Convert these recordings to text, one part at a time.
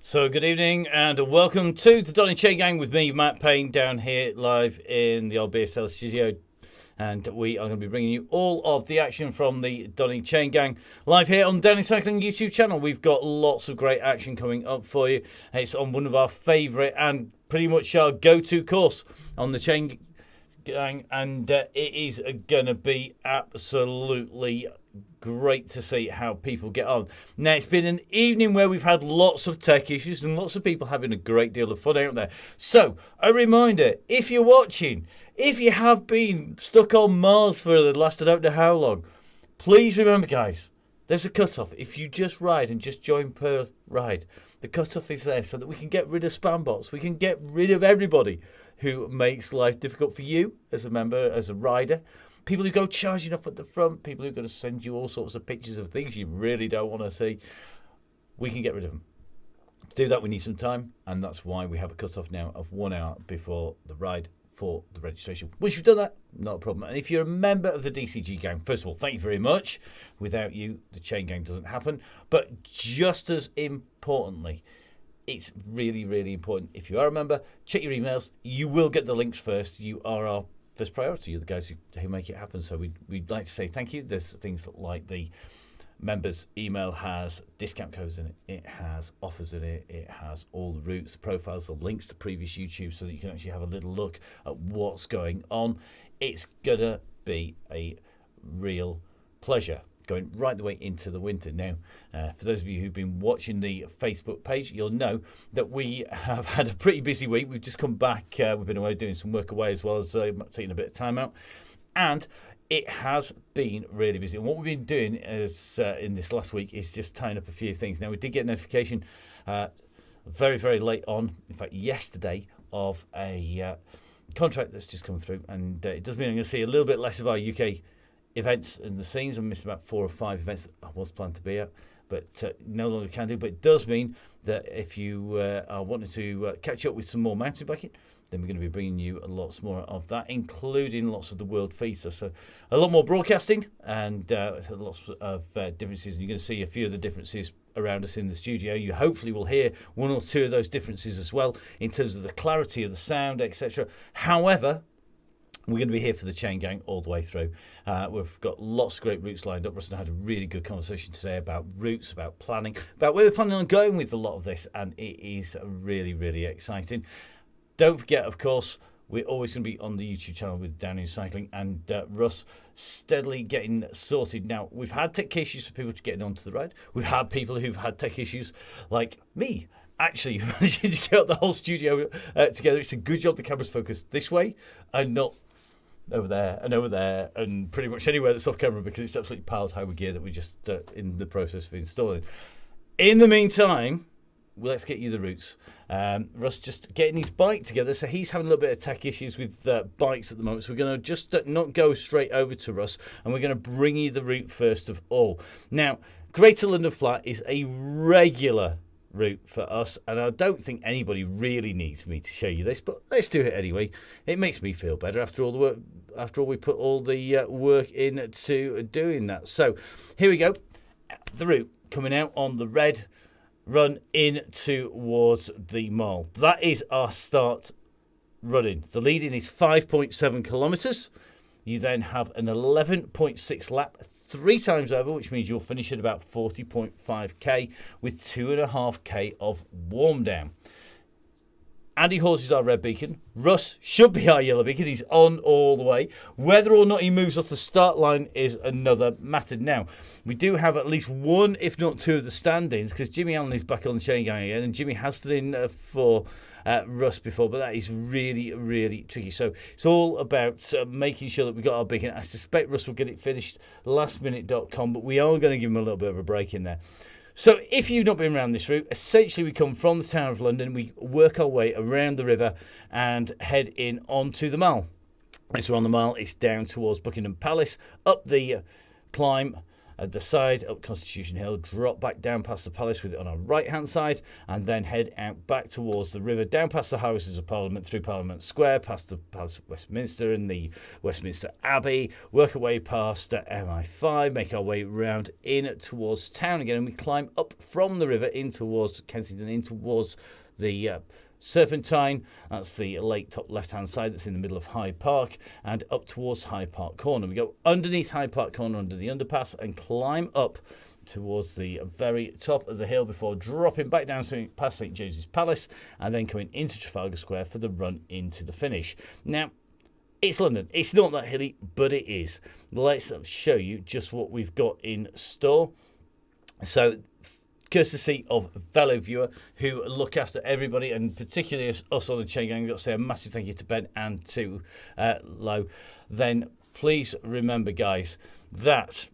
So good evening and welcome to the Donny Chaingang with me, Matt Payne, down here live in the old BSL studio. And we are going to be bringing you all of the action from the Donny Chaingang live here on Donny Cycling YouTube channel. We've got lots of great action coming up for you. It's on one of our favourite and pretty much our go-to course on the Chaingang. And it is going to be absolutely great to see how people get on. Now, it's been an evening where we've had lots of tech issues and lots of people having a great deal of fun out there. So, a reminder, if you're watching, if you have been stuck on Mars for the last I don't know how long, please remember, guys, there's a cut-off. If you just ride and just join per ride, the cut-off is there so that we can get rid of spam bots. We can get rid of everybody who makes life difficult for you as a member, as a rider. People who go charging up at the front, people who are going to send you all sorts of pictures of things you really don't want to see. We can get rid of them. To do that, we need some time, and that's why we have a cut-off now of 1 hour before the ride for the registration. Once you've done that, not a problem. And if you're a member of the DCG gang, first of all, thank you very much. Without you, the chain gang doesn't happen. But just as importantly, it's really, really important. If you are a member, check your emails. You will get the links first. You are our first priority. You're the guys who make it happen. So we'd like to say thank you. There's things like the members email has discount codes in it. It has offers in it. It has all the routes, profiles, the links to previous YouTube so that you can actually have a little look at what's going on. It's going to be a real pleasure going right the way into the winter. Now, for those of you who've been watching the Facebook page, you'll know that we have had a pretty busy week. We've just come back. We've been away doing some work away as well as taking a bit of time out. And it has been really busy. And what we've been doing is, in this last week is just tying up a few things. Now, we did get a notification very, very late on, in fact, yesterday, of a contract that's just come through. And it does mean I'm going to see a little bit less of our UK events in the scenes. I missed about 4 or 5 events that I was planned to be at, but no longer can do. But it does mean that if you are wanting to catch up with some more mountain biking, then we're going to be bringing you lots more of that, including lots of the world feature. So a lot more broadcasting and lots of differences. And you're going to see a few of the differences around us in the studio. You hopefully will hear 1 or 2 of those differences as well in terms of the clarity of the sound, etc. However, we're going to be here for the chain gang all the way through. We've got lots of great routes lined up. Russ and I had a really good conversation today about routes, about planning, about where we're planning on going with a lot of this, and it is really, really exciting. Don't forget, of course, we're always going to be on the YouTube channel with Donny Cycling, and Russ steadily getting sorted. Now, we've had tech issues for people getting onto the ride. We've had people who've had tech issues like me. Actually, managing to get the whole studio together. It's a good job the camera's focused this way and not over there and pretty much anywhere that's off camera, because it's absolutely piled high with gear that we're just in the process of installing. In the meantime, let's get you the routes. Russ just getting his bike together, so he's having a little bit of tech issues with bikes at the moment, so we're going to just not go straight over to Russ, and we're going to bring you the route first of all. Now, Greater London Flat is a regular route for us, and I don't think anybody really needs me to show you this, but let's do it anyway. It makes me feel better after all the work, after all we put all the work into doing that. So here we go. The route coming out on the red run in towards the mall. That is our start running. The lead-in is 5.7 kilometres. You then have an 11.6 lap 3 times over, which means you'll finish at about 40.5k with 2.5k of warm down. Andy Hawes is our red beacon. Russ should be our yellow beacon. He's on all the way. Whether or not he moves off the start line is another matter. Now, we do have at least 1, if not 2, of the stand-ins, because Jimmy Allen is back on the chain gang again, and Jimmy has stood in for Russ before, but that is really, really tricky. So it's all about making sure that we got our beacon. I suspect Russ will get it finished lastminute.com, but we are going to give him a little bit of a break in there. So if you've not been around this route, essentially we come from the Tower of London, we work our way around the river and head in onto the Mall. Once we're on the Mall, it's down towards Buckingham Palace, up the climb at the side, up Constitution Hill, drop back down past the palace with it on our right hand side, and then head out back towards the river, down past the Houses of Parliament, through Parliament Square, past the Palace of Westminster and the Westminster Abbey, work our way past MI5, make our way round in towards town again, and we climb up from the river in towards Kensington, in towards the Serpentine. That's the lake top left-hand side that's in the middle of Hyde Park, and up towards Hyde Park Corner. We go underneath Hyde Park Corner under the underpass and climb up towards the very top of the hill before dropping back down past St James's Palace and then coming into Trafalgar Square for the run into the finish. Now, it's London. It's not that hilly, but it is. Let's show you just what we've got in store. So, courtesy of Velo Viewer, who look after everybody, and particularly us on the Chaingang. I've got to say a massive thank you to Ben and to Lo. Then please remember, guys, that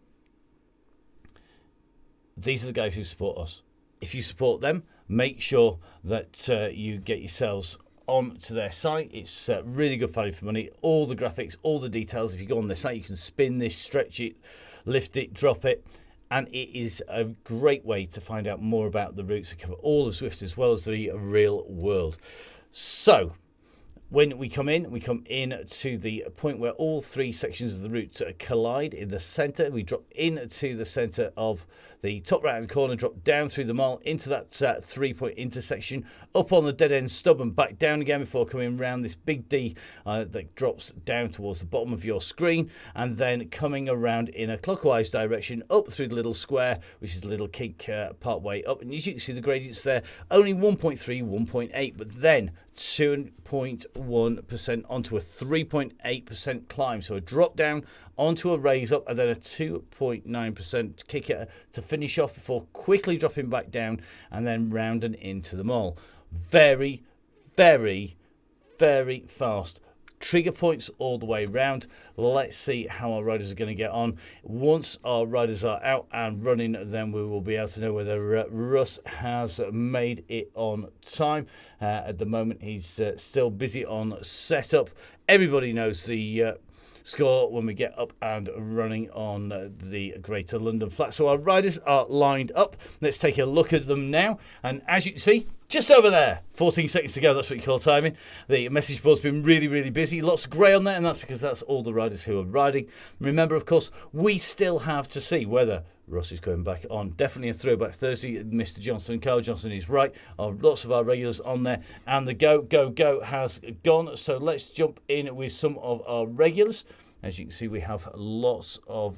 these are the guys who support us. If you support them, make sure that you get yourselves onto their site. It's really good value for money. All the graphics, all the details. If you go on their site, you can spin this, stretch it, lift it, drop it. And it is a great way to find out more about the routes that cover all of Swift as well as the real world. So, when we come in to the point where all three sections of the route collide in the centre. We drop into the centre of the top right-hand corner, drop down through the mall into that 3-point intersection, up on the dead-end stub and back down again before coming around this big D that drops down towards the bottom of your screen, and then coming around in a clockwise direction up through the little square, which is the little kink part way up. And as you can see, the gradients there, only 1.3, 1.8, but then 2.1% onto a 3.8% climb. So a drop down onto a raise up and then a 2.9% kicker to finish off before quickly dropping back down and then rounding into the mall. Very, very, very fast. Trigger points all the way round. Let's see how our riders are going to get on. Once our riders are out and running, then we will be able to know whether Russ has made it on time. At the moment, he's still busy on setup. Everybody knows the score when we get up and running on the Greater London Flat. So our riders are lined up. Let's take a look at them now. And as you can see, just over there, 14 seconds to go, that's what you call timing. The message board's been really, really busy. Lots of grey on there, and that's because that's all the riders who are riding. Remember, of course, we still have to see whether Russ is going back on. Definitely a throwback Thursday. Mr. Johnson, Carl Johnson is right. Lots of our regulars on there. And the go has gone. So let's jump in with some of our regulars. As you can see, we have lots of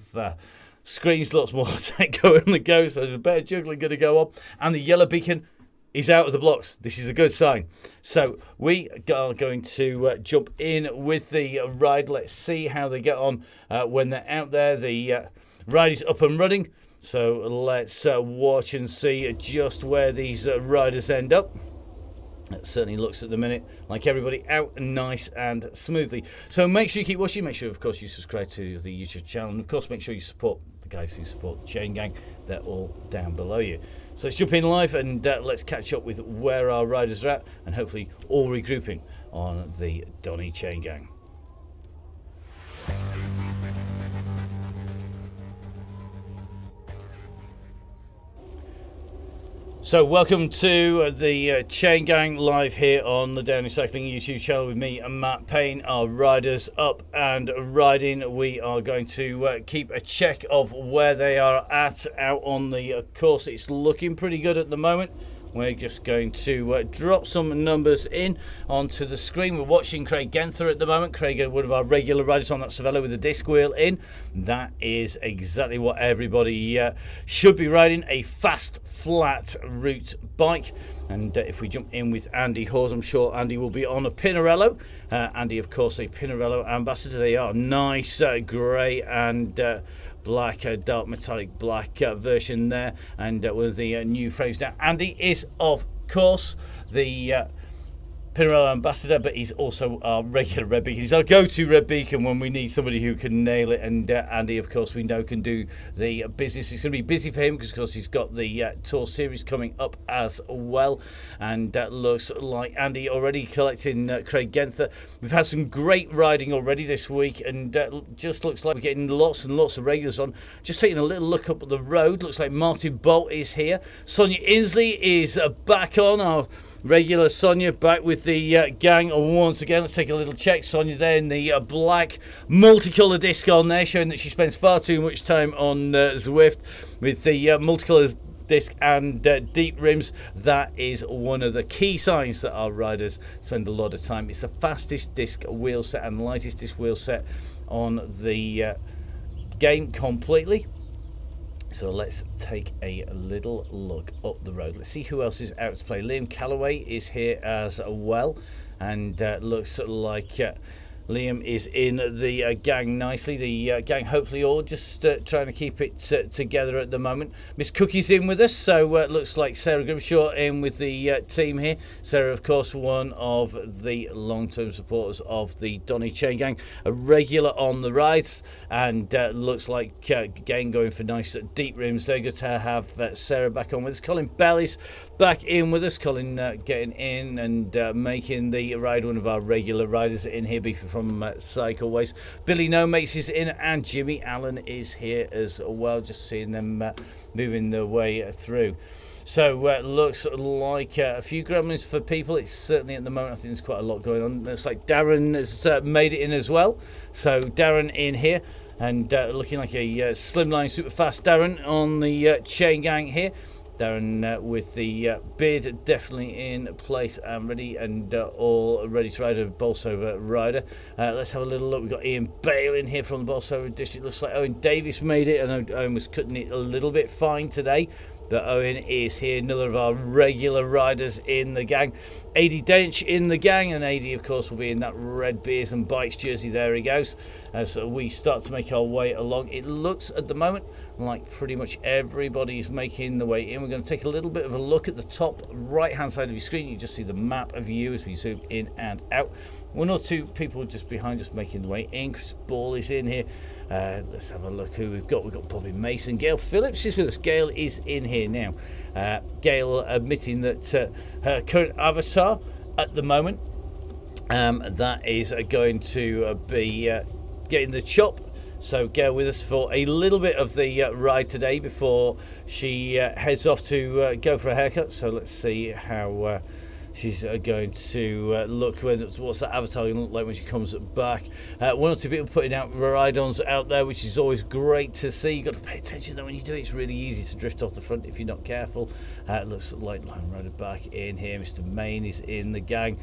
screens, lots more tech going on the go. So there's a bit of juggling going to go on. And the yellow beacon is out of the blocks. This is a good sign. So we are going to jump in with the ride. Let's see how they get on when they're out there. The ride is up and running. So let's watch and see just where these riders end up. It certainly looks at the minute like everybody out nice and smoothly. So make sure you keep watching. Make sure, of course, you subscribe to the YouTube channel. And, of course, make sure you support the guys who support the Chaingang. They're all down below you. So let's jump in live and let's catch up with where our riders are at and hopefully all regrouping on the Donny Chaingang. So welcome to the Chaingang live here on the Downey Cycling YouTube channel with me and Matt Payne. Our riders up and riding. We are going to keep a check of where they are at out on the course. It's looking pretty good at the moment. We're just going to drop some numbers in onto the screen. We're watching Craig Genther at the moment. Craig, one of our regular riders on that Cervelo with the disc wheel in. That is exactly what everybody should be riding. A fast, flat route bike. And if we jump in with Andy Hawes, I'm sure Andy will be on a Pinarello. Andy, of course, a Pinarello ambassador. They are nice, grey and black, dark metallic black version there, and with the new frames. Now Andy is of course the Pinarello ambassador, but he's also our regular red beacon. He's our go-to red beacon when we need somebody who can nail it, and Andy, of course, we know can do the business. It's going to be busy for him because, of course, he's got the tour series coming up as well, and looks like Andy already collecting Craig Genther. We've had some great riding already this week, and just looks like we're getting lots and lots of regulars on. Just taking a little look up at the road, looks like Martin Bolt is here. Sonia Inslee is back on, our regular Sonia, back with the gang once again. Let's take a little check. Sonia there in the black multicolour disc on there, showing that she spends far too much time on Zwift with the multicolour disc and deep rims. That is one of the key signs that our riders spend a lot of time. It's the fastest disc wheel set and lightest disc wheel set on the game completely. So let's take a little look up the road. Let's see who else is out to play. Liam Calloway is here as well, and looks like Liam is in the gang nicely. The gang hopefully all just trying to keep it together at the moment. Miss Cookie's in with us, so looks like Sarah Grimshaw in with the team here. Sarah, of course, one of the long-term supporters of the Donny Chaingang, a regular on the rides, and looks like again going for nice deep rims. They're good to have Sarah back on with us. Colin Bell is back in with us. Colin getting in and making the ride one of our regular riders in here, beefing from Cycleways. Billy No Mates is in, and Jimmy Allen is here as well. Just seeing them moving their way through. So looks like a few gremlins for people. It's certainly at the moment, I think there's quite a lot going on. Looks like Darren has made it in as well. So Darren in here, and looking like a slimline super fast Darren on the Chaingang here. Darren with the beard definitely in place and ready, and all ready to ride a Bolsover rider. Let's have a little look. We've got Ian Bale in here from the Bolsover district. Looks like Owen Davis made it. I know Owen was cutting it a little bit fine today, but Owen is here, another of our regular riders in the gang. AD Dench in the gang, and AD, of course, will be in that red beers and bikes jersey. There he goes. As we start to make our way along, it looks at the moment like pretty much everybody is making the way in. We're going to take a little bit of a look at the top right hand side of your screen. You just see the map of you as we zoom in and out. One or two people just behind us making the way in. Chris Ball is in here. Let's have a look who we've got. We've got Bobby Mason. Gail Phillips is with us. Gail is in here now. Gail admitting that her current avatar at the moment, that is going to be getting the chop. So Gail with us for a little bit of the ride today before she heads off to go for a haircut. So let's see how she's going to look. What's that avatar going to look like when she comes back? One or two people putting out ride-ons out there, which is always great to see. You've got to pay attention though when you do it. It's really easy to drift off the front if you're not careful. It looks like Line Rider back in here. Mr. Main is in the gang.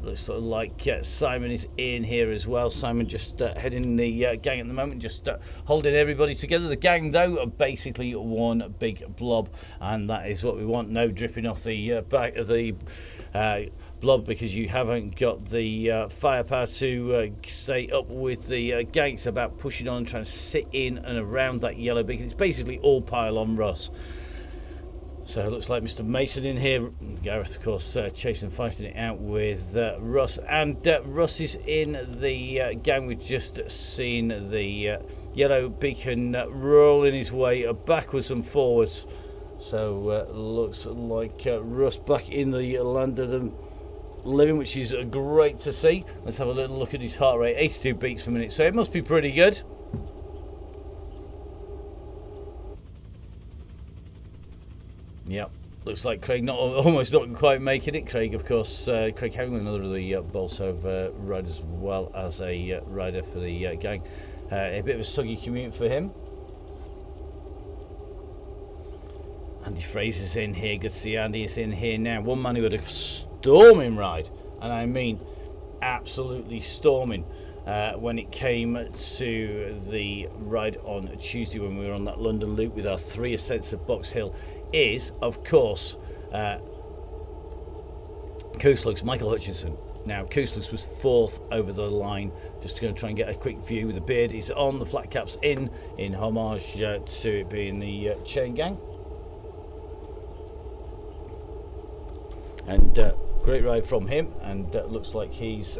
Looks like Simon is in here as well. Simon just heading the gang at the moment, just holding everybody together. The gang though are basically one big blob, and that is what we want. No dripping off the back of the blob, because you haven't got the firepower to stay up with the gang. It's about pushing on and trying to sit in and around that yellow beacon. It's basically all pile on Russ. So it looks like Mr. Mason in here. Gareth, of course, chasing and fighting it out with Russ. And Russ is in the gang. We've just seen the yellow beacon rolling his way backwards and forwards. So looks like Russ back in the land of the living, which is great to see. Let's have a little look at his heart rate, 82 beats per minute. So it must be pretty good. Yep, looks like Craig almost not quite making it. Craig, of course, Craig Howland, another of the Bolsover riders, as well as a rider for the gang. A bit of a suggy commute for him. Andy Fraser's in here. Good to see Andy is in here now. One man who had a storming ride, and I mean absolutely storming, when it came to the ride on Tuesday when we were on that London loop with our 3 ascents of Box Hill, is, of course, Kooslugs, Michael Hutchinson. Now, Kooslugs was 4th over the line. Just going to try and get a quick view with the beard. He's on, the flat cap's in homage to it being the Chaingang. And great ride from him, and looks like he's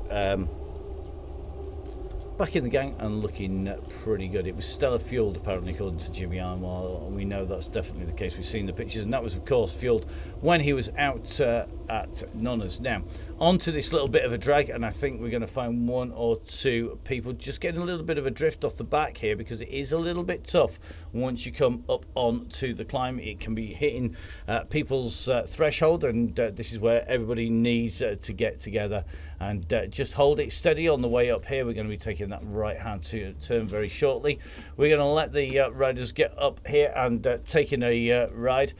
back in the gang and looking pretty good. It was stellar fueled, apparently, according to Jimmy Arm. Well, we know that's definitely the case. We've seen the pictures, and that was, of course, fueled when he was out at Nonna's. Now, onto this little bit of a drag, and I think we're going to find one or two people just getting a little bit of a drift off the back here, because it is a little bit tough once you come up onto the climb. It can be hitting people's threshold, and this is where everybody needs to get together and just hold it steady on the way up here. We're going to be taking that right hand turn very shortly. We're going to let the riders get up here and taking a ride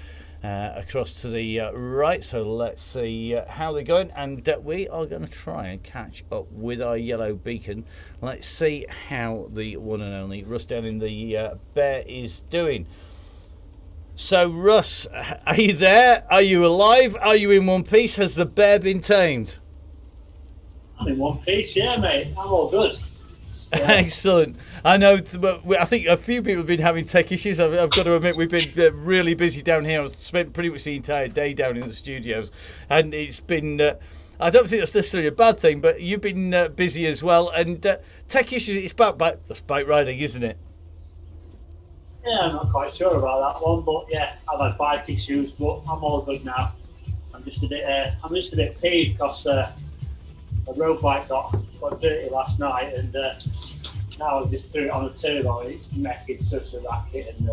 across to the right. So let's see how they're going, and we are going to try and catch up with our yellow beacon. Let's see how the one and only Russ down in the Bear is doing. So Russ, are you there? Are you alive? Are you in one piece? Has the bear been tamed? I'm in one piece, yeah, mate. I'm all good. Yeah. Excellent. I know, but I think a few people have been having tech issues. I've got to admit, we've been really busy down here. I've spent pretty much the entire day down in the studios, and it's been. I don't think that's necessarily a bad thing, but you've been busy as well. And tech issues, it's about that's bike riding, isn't it? Yeah, I'm not quite sure about that one, but yeah, I've had bike issues, but I'm all good now. I'm just a bit peeved because the road bike got dirty last night, and now I've just threw it on a turbo, and it's making such a racket, and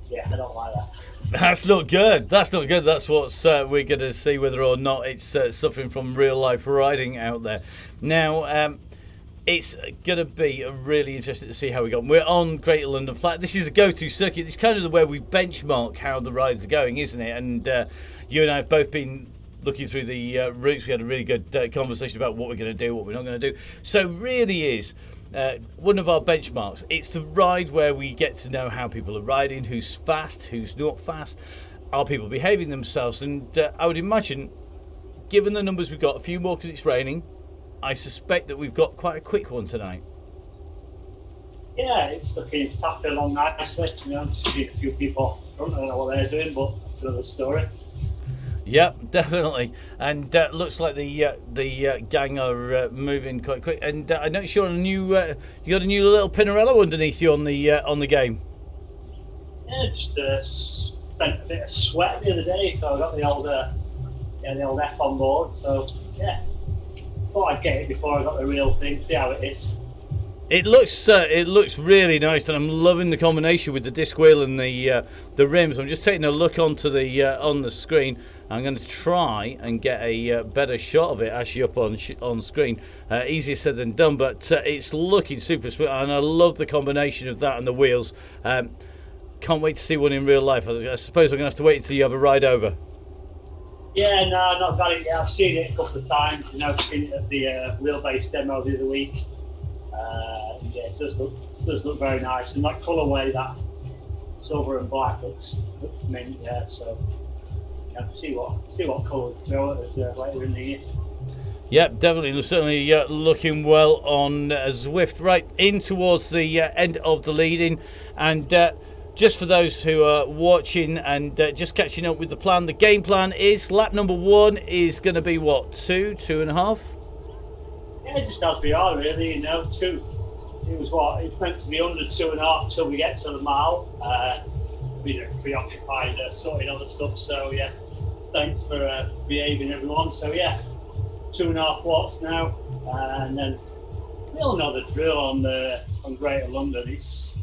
yeah, I don't like that. That's not good. That's not good. That's what we're going to see whether or not it's suffering from real life riding out there. Now, it's going to be really interesting to see how we go. We're on Greater London Flat. This is a go-to circuit. It's kind of where we benchmark how the rides are going, isn't it? And you and I have both been looking through the routes. We had a really good conversation about what we're going to do, what we're not going to do. So really is one of our benchmarks. It's the ride where we get to know how people are riding, who's fast, who's not fast, are people behaving themselves. And I would imagine, given the numbers we've got, a few more because it's raining, I suspect that we've got quite a quick one tonight. Yeah, it's tapping along nicely. You know, see a few people up front. I don't know what they're doing, but that's another story. Yep, definitely. And looks like the gang are moving quite quick. And I noticed you're on a new, you got a new little Pinarello underneath you on the game. Yeah, just spent a bit of sweat the other day, so I got the old F on board. So yeah, thought I'd get it before I got the real thing. See how it is. It looks really nice, and I'm loving the combination with the disc wheel and the rims. I'm just taking a look onto the on the screen. I'm going to try and get a better shot of it actually up on screen. Easier said than done, but it's looking super smooth, and I love the combination of that and the wheels. Can't wait to see one in real life. I suppose I'm going to have to wait until you have a ride over. Yeah, no, I've not got it yet. I've seen it a couple of times. You know, I've seen it at the wheelbase demo the other week. Yeah, it does look very nice, and that colourway, that silver and black looks mint. Yeah, so yeah, see what colour to throw at us later in the year. Yep, definitely, certainly looking well on Zwift, right in towards the end of the lead-in, and just for those who are watching and just catching up with the plan, the game plan is lap number 1 is going to be what, 2.5? Yeah, just as we are really, you know, 2. It's meant to be under 2.5 till we get to the mile. We're preoccupied sorting other stuff, so yeah, thanks for behaving everyone. So yeah, 2.5 watts now, and then we all know the drill on Greater London. It's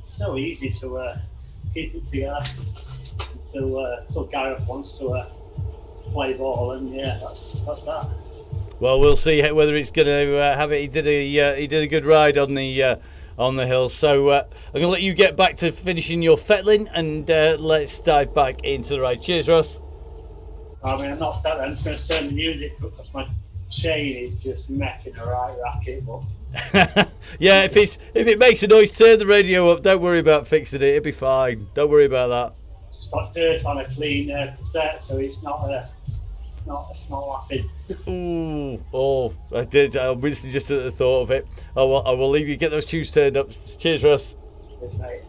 so easy to keep it together until Gareth wants to play ball, and yeah, that's that. Well, we'll see whether it's going to have it. He did a good ride on the hill. So I'm going to let you get back to finishing your fettling, and let's dive back into the ride. Cheers, Ross. I mean, I'm not fettling. I'm just going to turn the music up because my chain is just making a right racket. But yeah, if it makes a noise, turn the radio up. Don't worry about fixing it. It'll be fine. Don't worry about that. It's got dirt on a clean cassette, so it's not laughing. Ooh, oh, I did. I'm listening just at the thought of it. I will leave you get those tunes turned up. Cheers, Russ. Cheers, mate.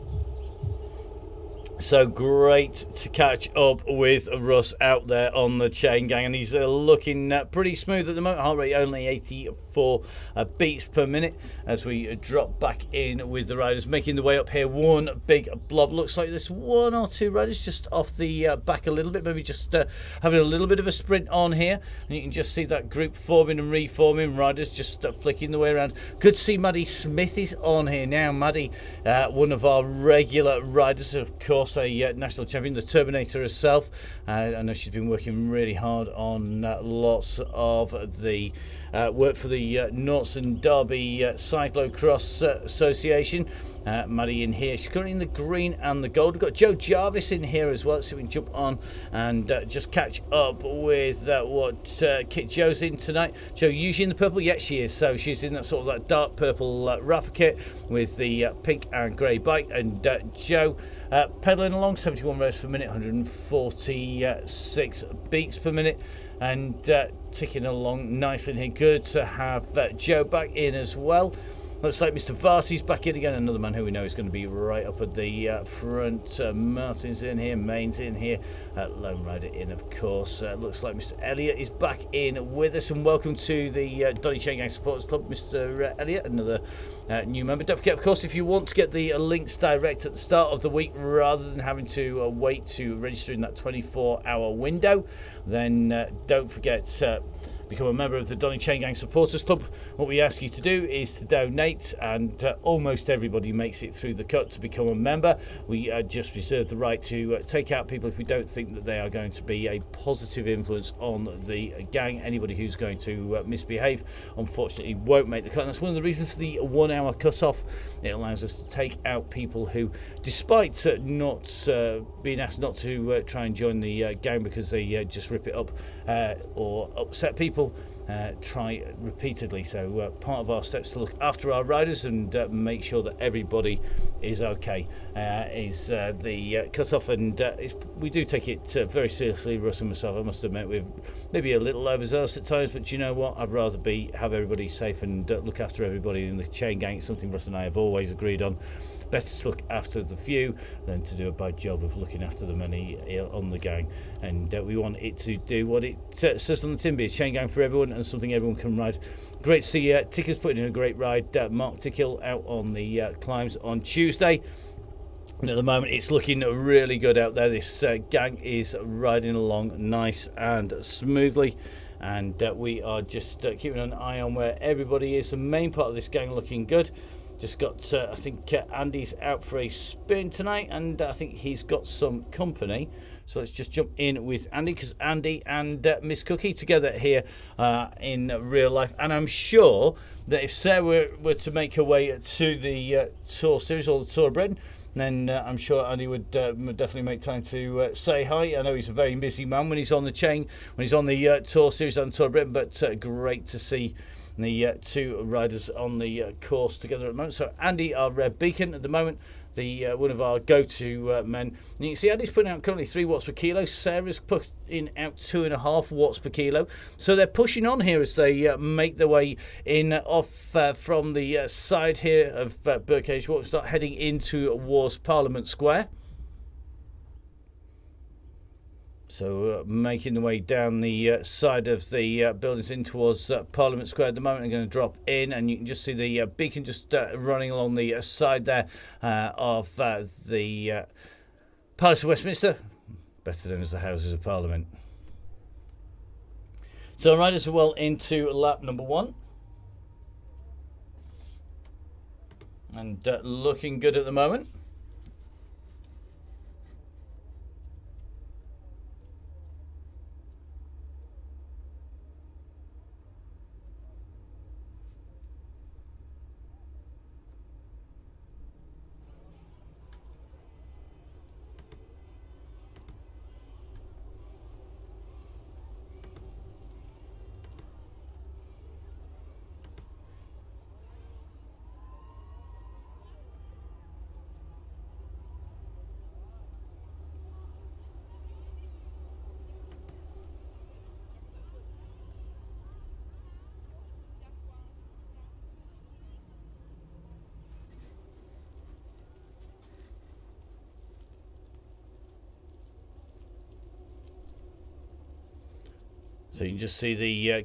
So great to catch up with Russ out there on the Chaingang, and he's looking pretty smooth at the moment. Heart rate only 84 beats per minute as we drop back in with the riders making the way up here. One big blob. Looks like there's one or two riders just off the back a little bit, maybe just having a little bit of a sprint on here, and you can just see that group forming and reforming. Riders just flicking the way around. Good to see Maddie Smith is on here now. Maddie, one of our regular riders, of course, a national champion, the Terminator herself. I know she's been working really hard on lots of the work for the Norton Derby Cyclocross Association. Maddie in here. She's currently in the green and the gold. We've got Joe Jarvis in here as well, so we can jump on and just catch up with what kit Joe's in tonight. Joe usually in the purple? Yes, she is. So she's in that sort of that dark purple Rafa kit with the pink and grey bike, and Joe pedalling along 71 revs per minute, 146 beats per minute, and ticking along nicely in here. Good to have Joe back in as well. Looks like Mr. Varty's back in again, another man who we know is going to be right up at the front. Martin's in here, Main's in here, Lone Rider in, of course. Looks like Mr. Elliott is back in with us, and welcome to the Donny Chaingang Supporters Club, Mr. Elliott, another new member. Don't forget, of course, if you want to get the links direct at the start of the week rather than having to wait to register in that 24-hour window, then don't forget become a member of the Donny Chaingang Supporters Club. What we ask you to do is to donate, and almost everybody makes it through the cut to become a member. We just reserve the right to take out people if we don't think that they are going to be a positive influence on the gang. Anybody who's going to misbehave, unfortunately, won't make the cut. And that's one of the reasons for the 1 hour cut-off. It allows us to take out people who, despite not being asked not to try and join the gang because they just rip it up or upset people, try repeatedly. So part of our steps to look after our riders and make sure that everybody is okay is the cut-off, and we do take it very seriously, Russ and myself. I must admit we're maybe a little overzealous at times, but you know what, I'd rather have everybody safe and look after everybody in the chain gang. It's something Russ and I have always agreed on. Better to look after the few than to do a bad job of looking after the many on the gang, and we want it to do what it says on the tin. Be a chain gang for everyone and something everyone can ride. Great to see Ticker's putting in a great ride. Mark Tickhill out on the climbs on Tuesday, and at the moment it's looking really good out there. This gang is riding along nice and smoothly, and we are just keeping an eye on where everybody is. The main part of this gang looking good. Just got, I think Andy's out for a spin tonight, and I think he's got some company. So let's just jump in with Andy, because Andy and Miss Cookie together here in real life. And I'm sure that if Sarah were to make her way to the Tour Series or the Tour of Britain, then I'm sure Andy would definitely make time to say hi. I know he's a very busy man when he's on the chain, when he's on the Tour Series and Tour of Britain, but great to see the two riders on the course together at the moment. So Andy, our red beacon at the moment, the one of our go-to men. And you can see Andy's putting out currently 3 watts per kilo. Sarah's putting out 2.5 watts per kilo. So they're pushing on here as they make their way in off from the side here of Birdcage Walk and start heading into towards Parliament Square. So making the way down the side of the buildings in towards Parliament Square at the moment. I'm going to drop in, and you can just see the beacon just running along the side there of the Palace of Westminster, better known as the Houses of Parliament. So riders are well into lap number 1. And looking good at the moment. So you can just see the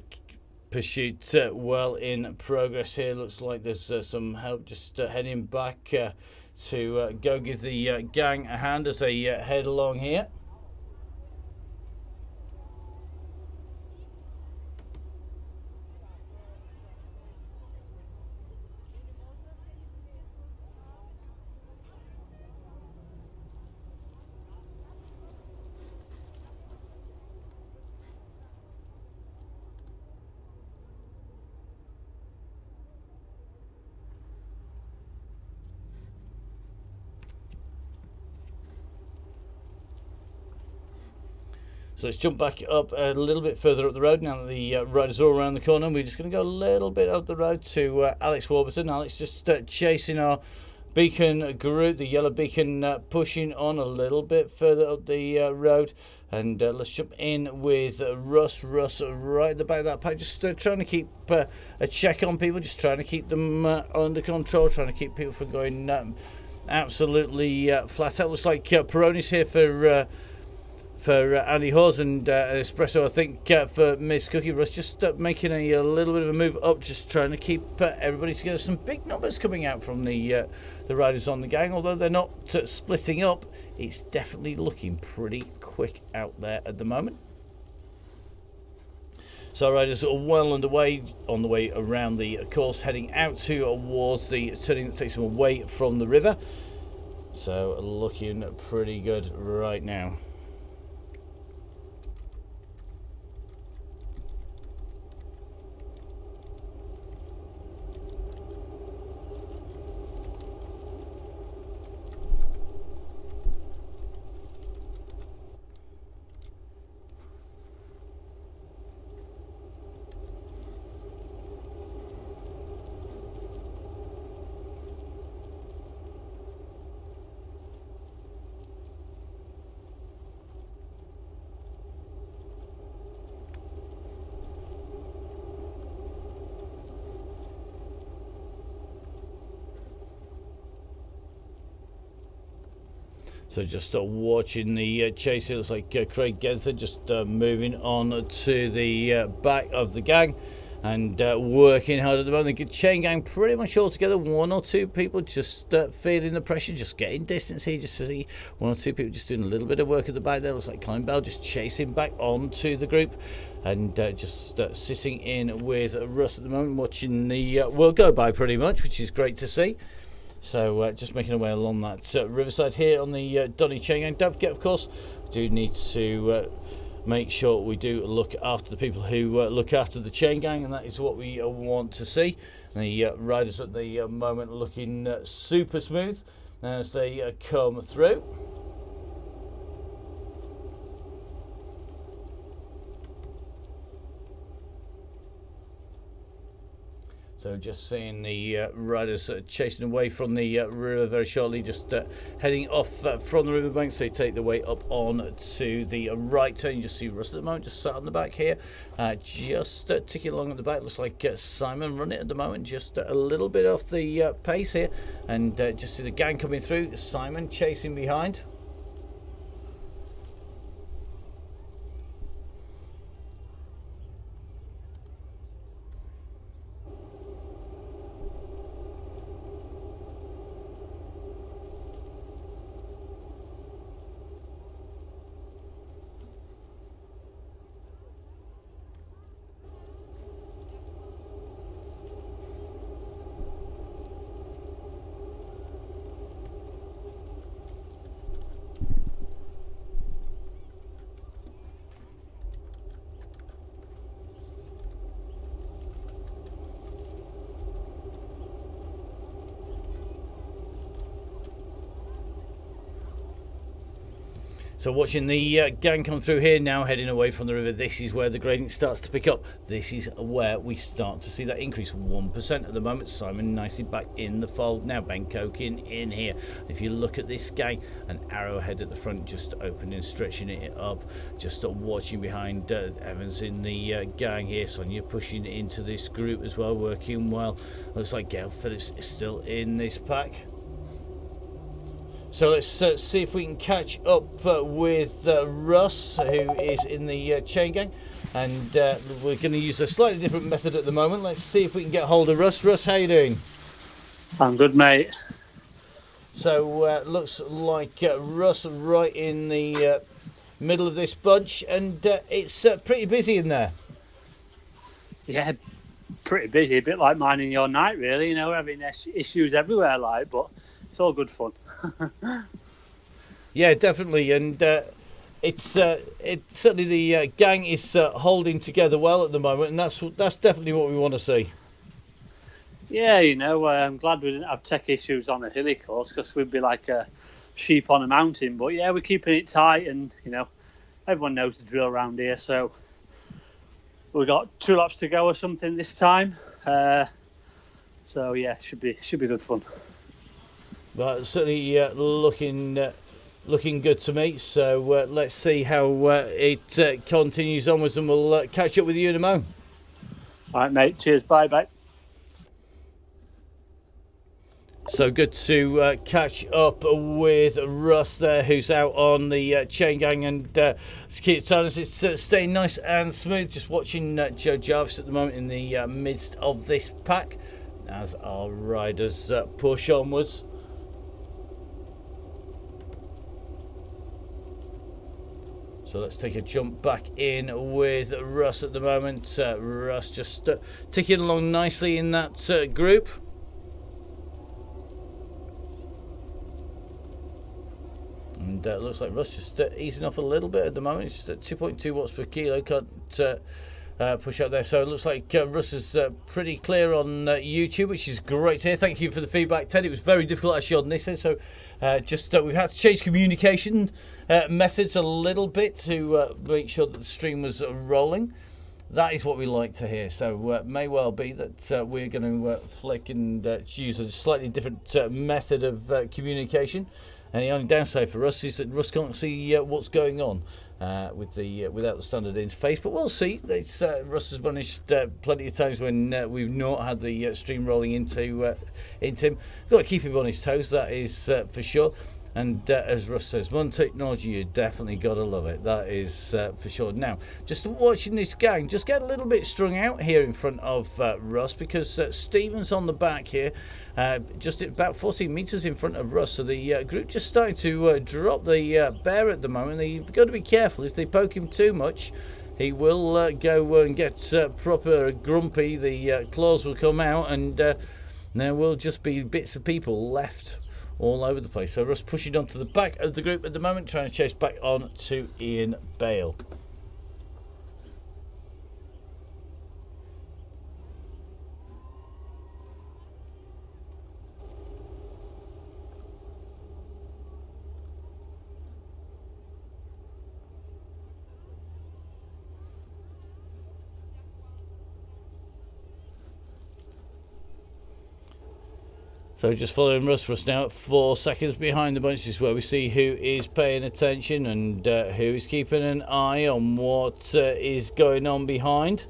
pursuit well in progress here. Looks like there's some help just heading back to go give the gang a hand as they head along here. So let's jump back up a little bit further up the road now that the riders are all around the corner. We're just going to go a little bit up the road to Alex Warburton. Alex just chasing our beacon group, the yellow beacon, pushing on a little bit further up the road. And let's jump in with Russ. Russ right at the back of that pack, just trying to keep a check on people, just trying to keep them under control, trying to keep people from going absolutely flat out. Looks like Peroni's here for Andy Hawes and Espresso, I think, for Miss Cookie. Russ just making a little bit of a move up, just trying to keep everybody together. Some big numbers coming out from the riders on the gang, although they're not splitting up. It's definitely looking pretty quick out there at the moment. So riders are well underway on the way around the course, heading out towards the turning that takes them away from the river. So looking pretty good right now. So just watching the chase, it looks like Craig Genther just moving on to the back of the gang and working hard at the moment. The chain gang pretty much all together. One or two people just feeling the pressure, just getting distance here. Just to see one or two people just doing a little bit of work at the back there. Looks like Colin Bell just chasing back onto the group and just sitting in with Russ at the moment, watching the world go by pretty much, which is great to see. So just making our way along that riverside here on the Donny Chaingang. Don't forget, of course, we do need to make sure we do look after the people who look after the chain gang, and that is what we want to see. And the riders at the moment looking super smooth as they come through. So just seeing the riders chasing away from the river very shortly, just heading off from the riverbank. So they take the way up on to the right turn. You just see Russ at the moment, just sat on the back here, just ticking along at the back. Looks like Simon running at the moment, just a little bit off the pace here. And just see the gang coming through, Simon chasing behind. So watching the gang come through here now, heading away from the river. This is where the gradient starts to pick up. This is where we start to see that increase, 1% at the moment. Simon nicely back in the fold now. Ben Cokin in here. If you look at this gang, an arrowhead at the front, just opening, stretching it up. Just watching behind Evans in the gang here. Sonia pushing into this group as well, working well. Looks like Gail Phillips is still in this pack. So let's see if we can catch up with Russ, who is in the Chaingang. And we're going to use a slightly different method at the moment. Let's see if we can get hold of Russ. Russ, how you doing? I'm good, mate. So looks like Russ right in the middle of this bunch, and it's pretty busy in there. Yeah, pretty busy. A bit like mine in your night, really. You know, we're having issues everywhere, like, but it's all good fun. Yeah, definitely, and it's certainly the gang is holding together well at the moment, and that's definitely what we want to see. Yeah, you know, I'm glad we didn't have tech issues on the hilly course because we'd be like a sheep on a mountain. But yeah, we're keeping it tight, and you know, everyone knows the drill around here. So we've got 2 laps to go or something this time. So yeah, should be good fun. But certainly looking good to me. So let's see how it continues onwards, and we'll catch up with you in a moment. All right, mate. Cheers. Bye. So good to catch up with Russ there, who's out on the Chaingang, and to keep it silence, it's staying nice and smooth. Just watching Joe Jarvis at the moment in the midst of this pack as our riders push onwards. So let's take a jump back in with Russ at the moment. Russ just ticking along nicely in that group. And it looks like Russ just easing off a little bit at the moment. It's at 2.2 watts per kilo. Can't push out there. So it looks like Russ is pretty clear on YouTube, which is great to hear. Thank you for the feedback, Ted. It was very difficult actually on this end. So we've had to change communication methods a little bit to make sure that the stream was rolling. That is what we like to hear. So may well be that we're going to flick and use a slightly different method of communication. And the only downside for Russ is that Russ can't see what's going on without the standard interface. But we'll see. Russ has managed plenty of times when we've not had the stream rolling into him. Got to keep him on his toes, that is for sure. And as Russ says, modern technology, you definitely got to love it. That is for sure. Now, just watching this gang, just get a little bit strung out here in front of Russ, because Stephen's on the back here, just about 14 metres in front of Russ. So the group just starting to drop the bear at the moment. You've got to be careful. If they poke him too much, he will go and get proper grumpy. The claws will come out, and there will just be bits of people left all over the place. So Russ pushing onto the back of the group at the moment, trying to chase back on to Ian Bale. So just following Russ now at 4 seconds behind the bunch. This is where we see who is paying attention and who is keeping an eye on what is going on behind.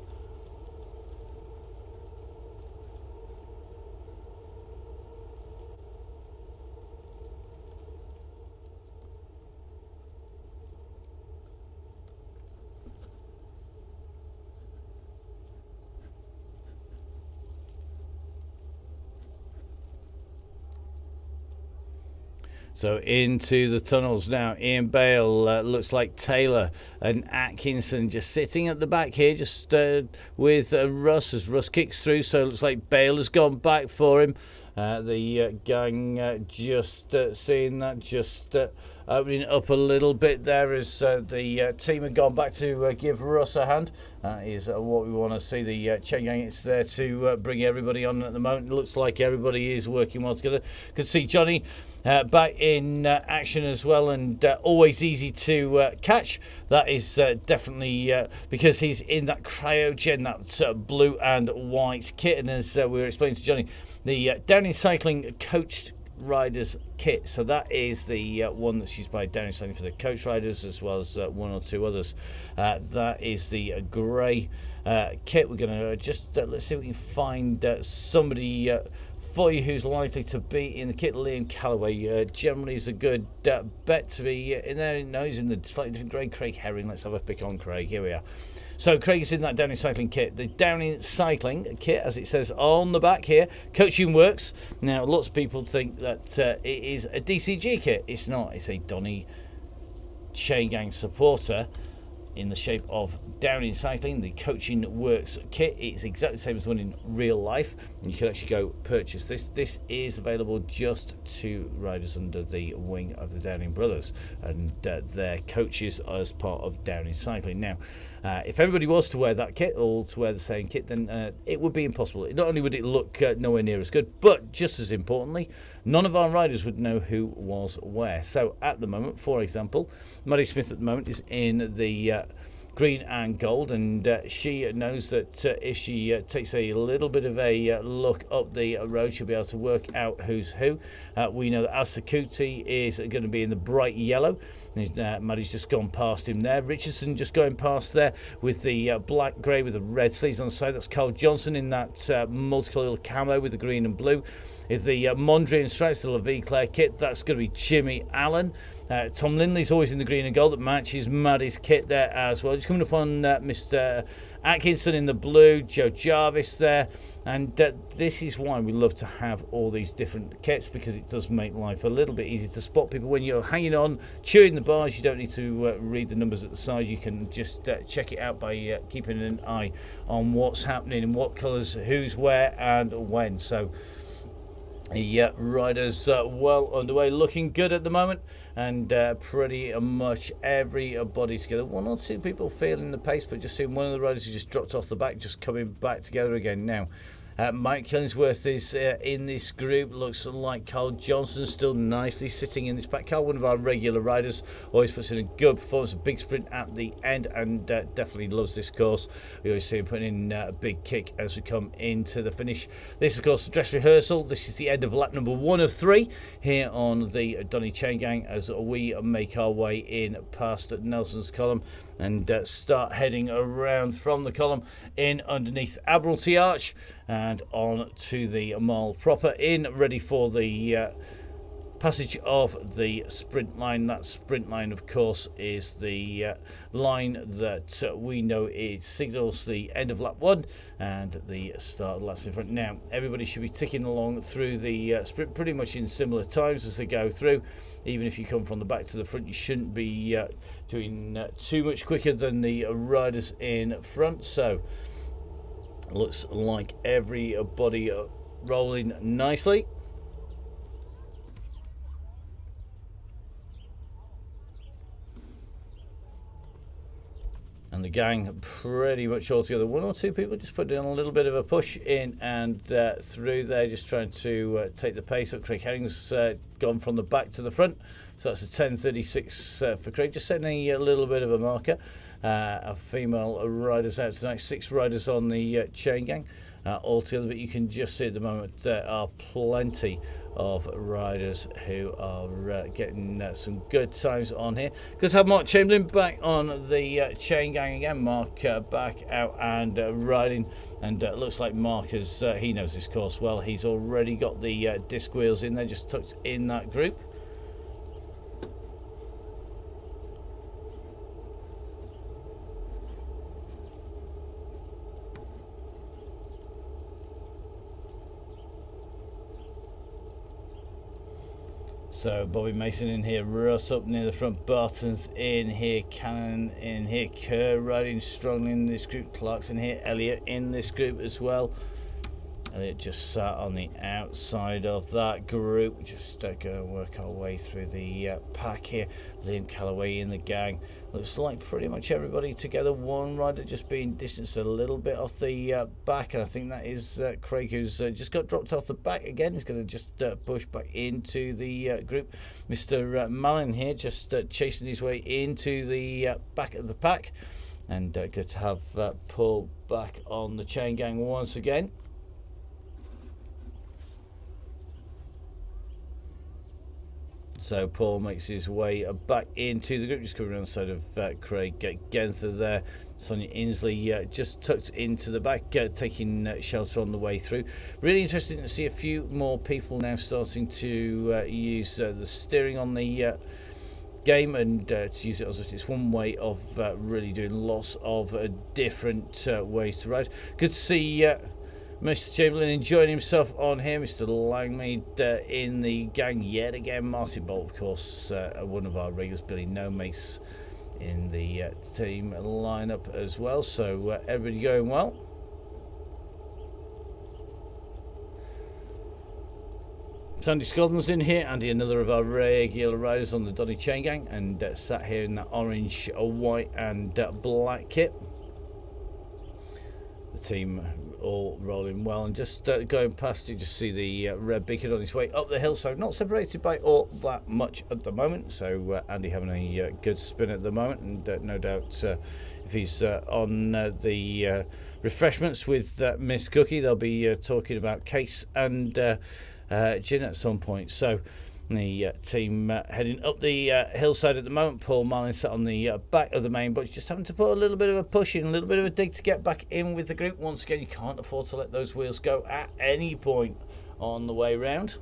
So into the tunnels now. Ian Bale, looks like Taylor and Atkinson just sitting at the back here, just with Russ as Russ kicks through. So it looks like Bale has gone back for him. The gang just seeing that, just opening up a little bit there as the team have gone back to give Russ a hand. That is what we want to see. The Chaingang is there to bring everybody on at the moment. It looks like everybody is working well together. Could see Johnny back in action as well, and always easy to catch. That is definitely because he's in that cryogen, that blue and white kit. And as we were explaining to Johnny, the Donny Cycling coached riders kit. So that is the one that's used by Donny Cycling for the coach riders, as well as one or two others. That is the grey kit. We're going to just let's see if we can find somebody for you who's likely to be in the kit. Liam Callaway generally is a good bet to be in there. No, he's in the slightly different grade. Craig Herring, let's have a pick on Craig. Here we are. So Craig is in that Downing Cycling kit. The Downing Cycling kit, as it says on the back here, Coaching Works. Now, lots of people think that it is a DCG kit. It's not. It's a Donny Chaingang supporter in the shape of Downing Cycling, the Coaching Works kit. It's exactly the same as one in real life. You can actually go purchase this. This is available just to riders under the wing of the Downing brothers and their coaches as part of Downing Cycling. Now, if everybody was to wear that kit or to wear the same kit, then it would be impossible. Not only would it look nowhere near as good, but just as importantly, none of our riders would know who was where. So at the moment, for example, Maddie Smith at the moment is in the green and gold, and she knows that if she takes a little bit of a look up the road, she'll be able to work out who's who. We know that Asakuti is going to be in the bright yellow. Maddie's just gone past him there. Richardson just going past there with the black grey with the red sleeves on the side. That's Carl Johnson in that multicolour camo with the green and blue. Is the Mondrian stripes, the LaVie Claire kit. That's going to be Jimmy Allen. Tom Lindley's always in the green and gold. That matches Maddie's kit there as well. Just coming up on Mr. Atkinson in the blue. Joe Jarvis there. And this is why we love to have all these different kits, because it does make life a little bit easier to spot people when you're hanging on, chewing the bars. You don't need to read the numbers at the side. You can just check it out by keeping an eye on what's happening and what colours, who's where and when. So the riders well underway, looking good at the moment, and pretty much everybody together. One or two people feeling the pace, but just seeing one of the riders who just dropped off the back, just coming back together again now. Mike Killingsworth is in this group. Looks like Carl Johnson still nicely sitting in this pack. Carl, one of our regular riders, always puts in a good performance, a big sprint at the end, and definitely loves this course. We always see him putting in a big kick as we come into the finish. This, of course, the dress rehearsal. This is the end of lap number 1 of 3 here on the Donny Chaingang as we make our way in past Nelson's column and start heading around from the column in underneath Admiralty Arch and on to the mile proper, in ready for the passage of the sprint line. That sprint line, of course, is the line that we know it signals the end of lap 1 and the start of the laps in front. Now, everybody should be ticking along through the sprint pretty much in similar times as they go through. Even if you come from the back to the front, you shouldn't be doing too much quicker than the riders in front. So, looks like everybody rolling nicely. And the gang pretty much all together. One or two people just put in a little bit of a push in and through there, just trying to take the pace up. Craig Herring's gone from the back to the front, so that's a 10:36 for Craig, just setting a little bit of a marker. Our female riders out tonight, 6 riders on the chain gang altogether, but you can just see at the moment there are plenty of riders who are getting some good times on here. Good to have Mark Chamberlain back on the chain gang again. Mark back out and riding, and looks like Mark has he knows this course well. He's already got the disc wheels in there, just tucked in that group. So Bobby Mason in here, Russ up near the front, Barton's in here, Cannon in here, Kerr riding strongly in this group, Clarkson here, Elliot in this group as well. Elliot just sat on the outside of that group. Just go and work our way through the pack here. Liam Callaway in the gang. Looks like pretty much everybody together. One rider just being distanced a little bit off the back, and I think that is Craig, who's just got dropped off the back again. He's going to just push back into the group. Mr. Mallon here just chasing his way into the back of the pack, and good to have Paul back on the chain gang once again. So Paul makes his way back into the group, just coming around the side of Craig Genther there. Sonia Inslee just tucked into the back, taking shelter on the way through. Really interesting to see a few more people now starting to use the steering on the game, and to use it as it's one way of really doing lots of different ways to ride. Good to see Mr. Chamberlain enjoying himself on here. Mr. Langmead in the gang yet again. Martin Bolt, of course, one of our regulars. Billy No Mace in the team lineup as well. So everybody going well. Sandy Scotland's in here. Andy, another of our regular riders on the Donny Chaingang, and sat here in that orange, white and black kit. The team all rolling well, and just going past, you just see the red beacon on his way up the hill, so not separated by all that much at the moment. So Andy having a good spin at the moment, and no doubt if he's on the refreshments with Miss Cookie, they'll be talking about Case and Gin at some point. So the team heading up the hillside at the moment. Paul Marlin sat on the back of the main, but just having to put a little bit of a push in, a little bit of a dig to get back in with the group. Once again, you can't afford to let those wheels go at any point on the way round.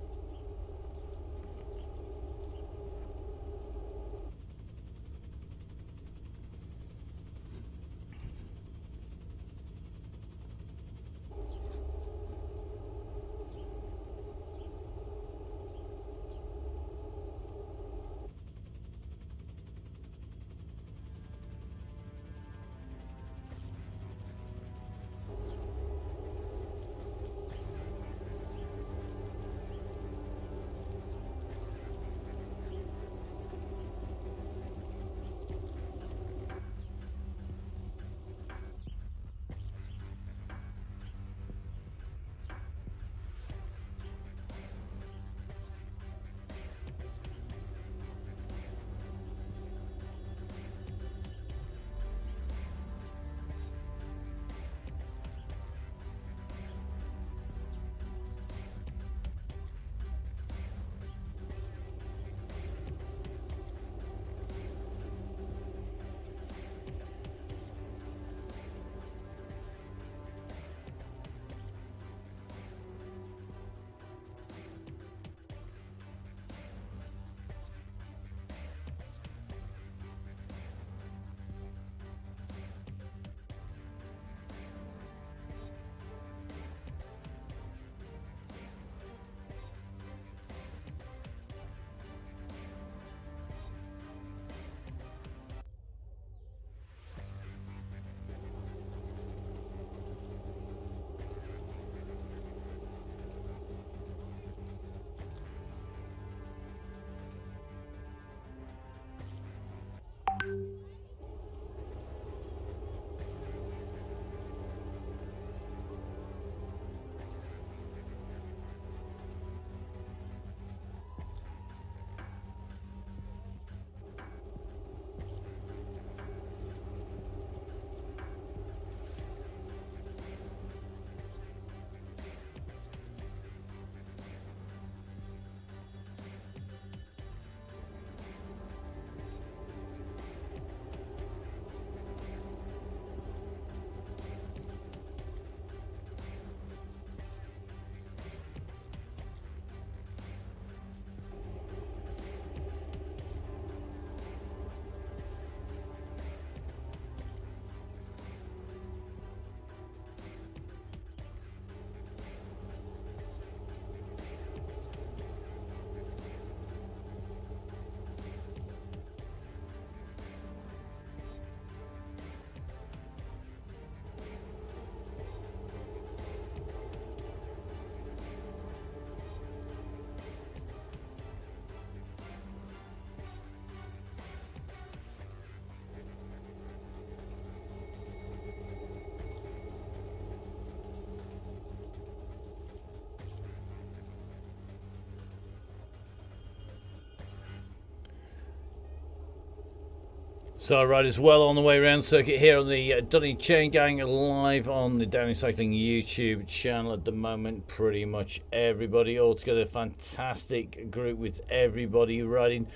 So riders well on the way around circuit here on the Donny Chaingang, live on the Downey Cycling YouTube channel at the moment. Pretty much everybody all together, fantastic group with everybody riding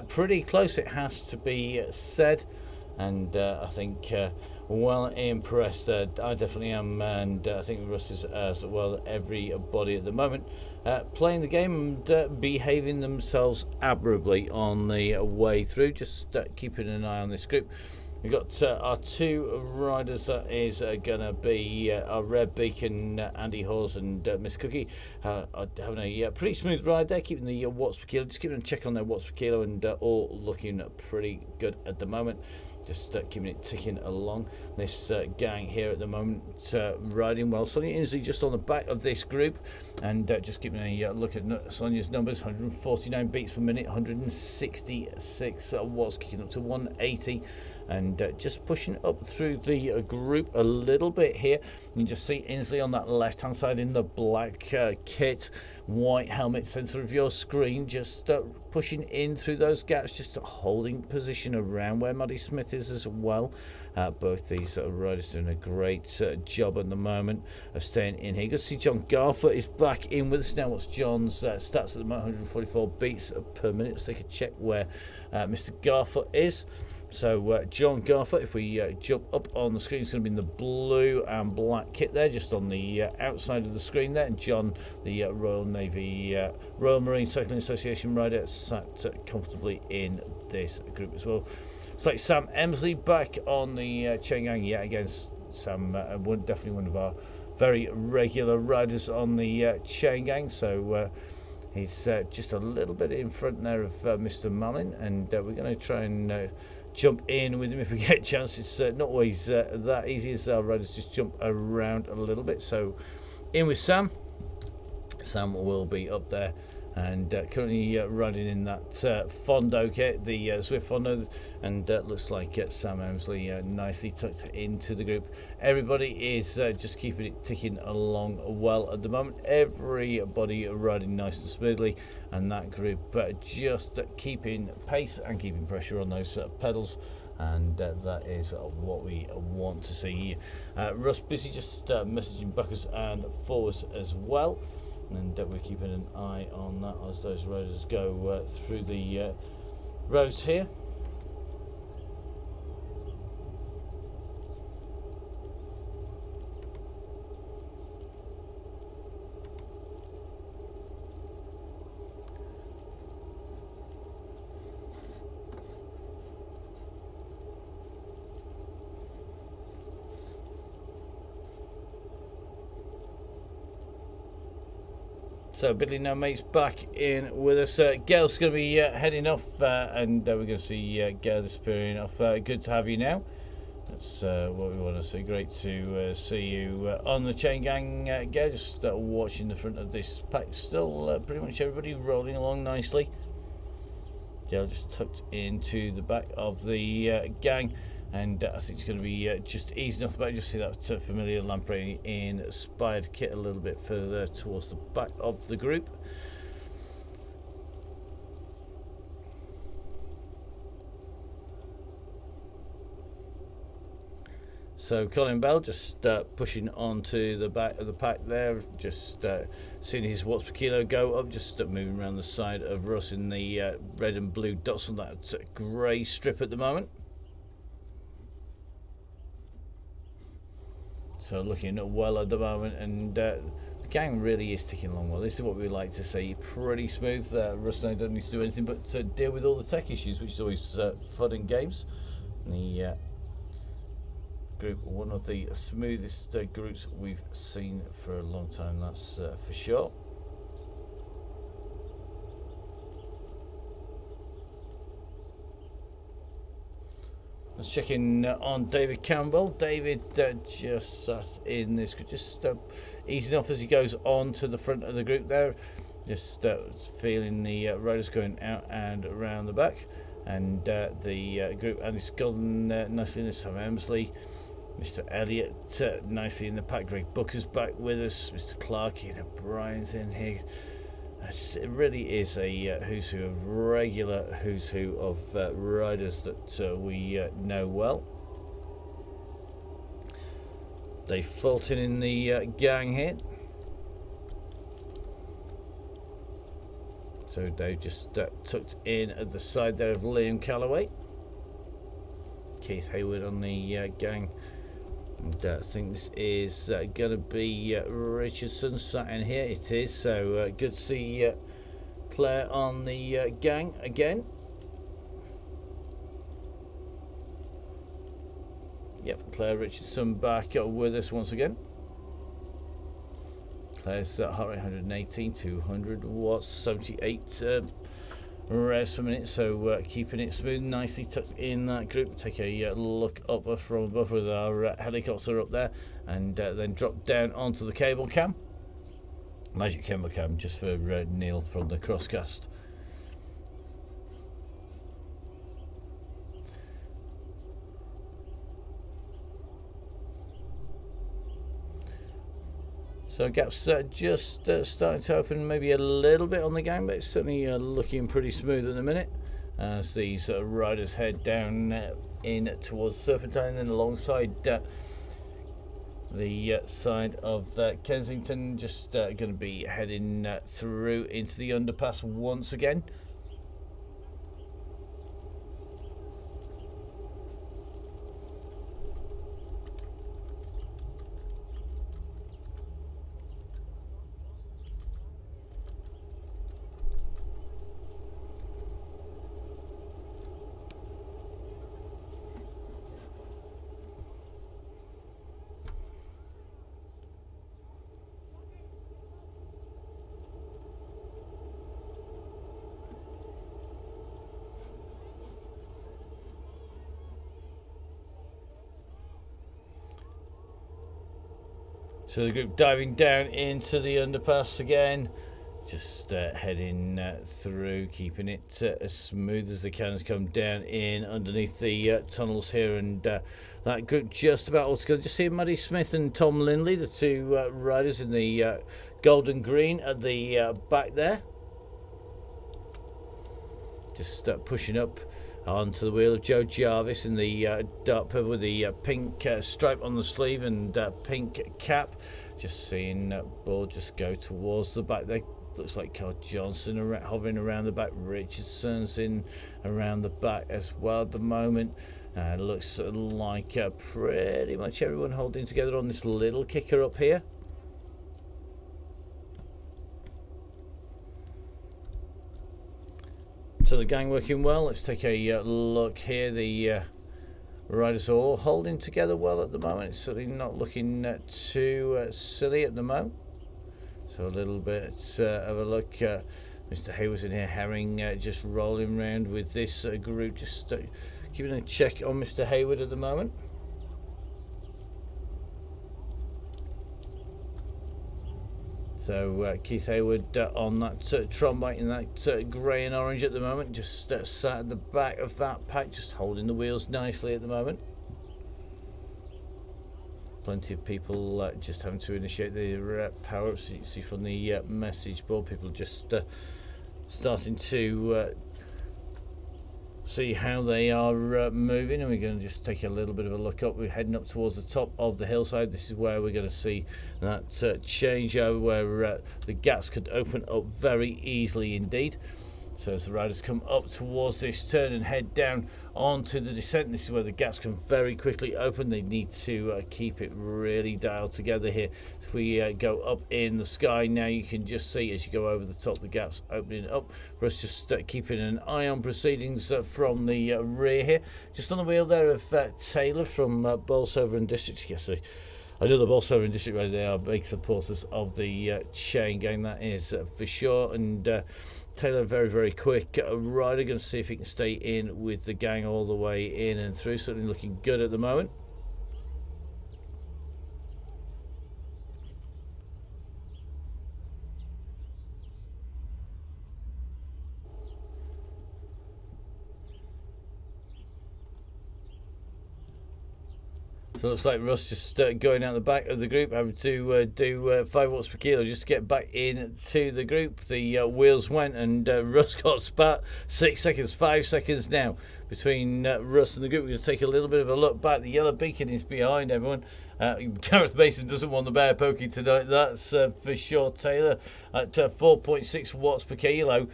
pretty close, it has to be said, and I think well impressed. I definitely am, and I think Russ is as well. Everybody at the moment playing the game and behaving themselves admirably on the way through. Just keeping an eye on this group. We've got our two riders. That is going to be our Red Beacon, Andy Hawes and Miss Cookie, having a pretty smooth ride there, keeping the watts per kilo, just keeping a check on their watts per kilo, and all looking pretty good at the moment. Just keeping it ticking along. This gang here at the moment riding well. Sonia Inslee just on the back of this group, and just keeping a look at Sonia's numbers. 149 beats per minute, 166 watts, kicking up to 180, and just pushing up through the group a little bit here. You can just see Inslee on that left hand side in the black kit, white helmet centre of your screen, just pushing in through those gaps, just holding position around where Maddie Smith is as well. Both these riders doing a great job at the moment of staying in here. Good to see John Garfoot is back in with us now. What's John's stats at the moment? 144 beats per minute. Let's take a check where Mr. Garfoot is. So John Garfoot, if we jump up on the screen, it's going to be in the blue and black kit there, just on the outside of the screen there. And John, the Royal Marine Cycling Association rider, sat comfortably in this group as well. It's like Sam Emsley back on the Chaingang. Yeah, again, Sam, definitely one of our very regular riders on the Chaingang. So he's just a little bit in front there of Mr. Malin, and we're going to try and jump in with him if we get a chance. It's not always that easy, as our riders just jump around a little bit. So in with Sam. Sam will be up there, and currently riding in that Fondo kit, the Swift Fondo, and looks like Sam Emsley nicely tucked into the group. Everybody is just keeping it ticking along well at the moment. Everybody riding nice and smoothly, and that group just keeping pace and keeping pressure on those pedals. And that is what we want to see here. Russ busy just messaging backwards and forwards as well, and we're keeping an eye on that as those riders go through the roads here. So Billy No Mate's back in with us. Gail's going to be heading off, and we're going to see Gail disappearing off. Good to have you now. That's what we want to see. Great to see you on the Chaingang, Gail. Just watching the front of this pack. Still pretty much everybody rolling along nicely. Gail just tucked into the back of the gang. And I think it's going to be just easy enough. But just see that familiar Lamprey inspired kit a little bit further towards the back of the group. So Colin Bell just pushing onto the back of the pack there, just seeing his watts per kilo go up, just moving around the side of Russ in the red and blue dots on that grey strip at the moment. So looking well at the moment, and the gang really is ticking along well. This is what we like to see. Pretty smooth. Russ and I don't need to do anything but deal with all the tech issues, which is always fun and games. The group, one of the smoothest groups we've seen for a long time, that's for sure. Let's check in on David Campbell. David just sat in this, just easing off as he goes on to the front of the group there. Just feeling the riders going out and around the back. And the group, Andy Scullen nicely in this, Sam Emsley. Mr. Elliott nicely in the pack. Greg Booker's back with us. Mr. Clark, O'Brien's in here. It really is a who's who of regular who's who of riders that we know well. Dave Fulton in the gang here. So Dave just tucked in at the side there of Liam Calloway. Keith Hayward on the gang. And I think this is going to be Richardson sat in here. It is. So good to see Claire on the gang again. Yep, Claire Richardson back with us once again. Claire's heart rate 118, 200 watts, 78 revs per minute. So keeping it smooth, nicely tucked in that group. Take a look up from above with our helicopter up there, and then drop down onto the cable cam. Magic cable cam, just for Neil from the Crosscast. So gaps just starting to open maybe a little bit on the gang, but it's certainly looking pretty smooth at the minute as these riders head down in towards Serpentine, and then alongside the side of Kensington, just going to be heading through into the underpass once again. So the group diving down into the underpass again, just heading through, keeping it as smooth as they can as come down in underneath the tunnels here, and that group just about all together. Just see Maddie Smith and Tom Lindley, the two riders in the gold and green at the back there, just pushing up onto the wheel of Joe Jarvis in the dark purple with the pink stripe on the sleeve and pink cap. Just seeing ball just go towards the back there. Looks like Carl Johnson hovering around the back. Richardson's in around the back as well at the moment. Looks like pretty much everyone holding together on this little kicker up here. So the gang working well. Let's take a look here. The riders are all holding together well at the moment. It's certainly not looking too silly at the moment. So a little bit of a look. Mr. Hayward's in here, Herring just rolling around with this group, just keeping a check on Mr. Hayward at the moment. So Keith Hayward on that trombite in that grey and orange at the moment, just sat at the back of that pack, just holding the wheels nicely at the moment. Plenty of people just having to initiate the power-ups. You can see from the message board, people just starting to see how they are moving, and we're going to just take a little bit of a look up. We're heading up towards the top of the hillside. This is where we're going to see that changeover where the gaps could open up very easily indeed. So as the riders come up towards this turn and head down onto the descent, this is where the gaps can very quickly open. They need to keep it really dialed together here. If we go up in the sky now, you can just see as you go over the top the gaps opening up. For us just keeping an eye on proceedings from the rear here. Just on the wheel there of Taylor from Bolsover and District. Yes, I know the Bolsover and District Rider, they are big supporters of the Chaingang, that is for sure. And Taylor, very, very quick rider. Going to see if he can stay in with the gang all the way in and through. Certainly looking good at the moment. So it looks like Russ just going out the back of the group, having to do 5 watts per kilo just to get back into the group. The wheels went, and Russ got spat. 6 seconds, 5 seconds now between Russ and the group. We're going to take a little bit of a look back. The yellow beacon is behind everyone. Gareth Mason doesn't want the bear pokey tonight, that's for sure. Taylor at 4.6 watts per kilo.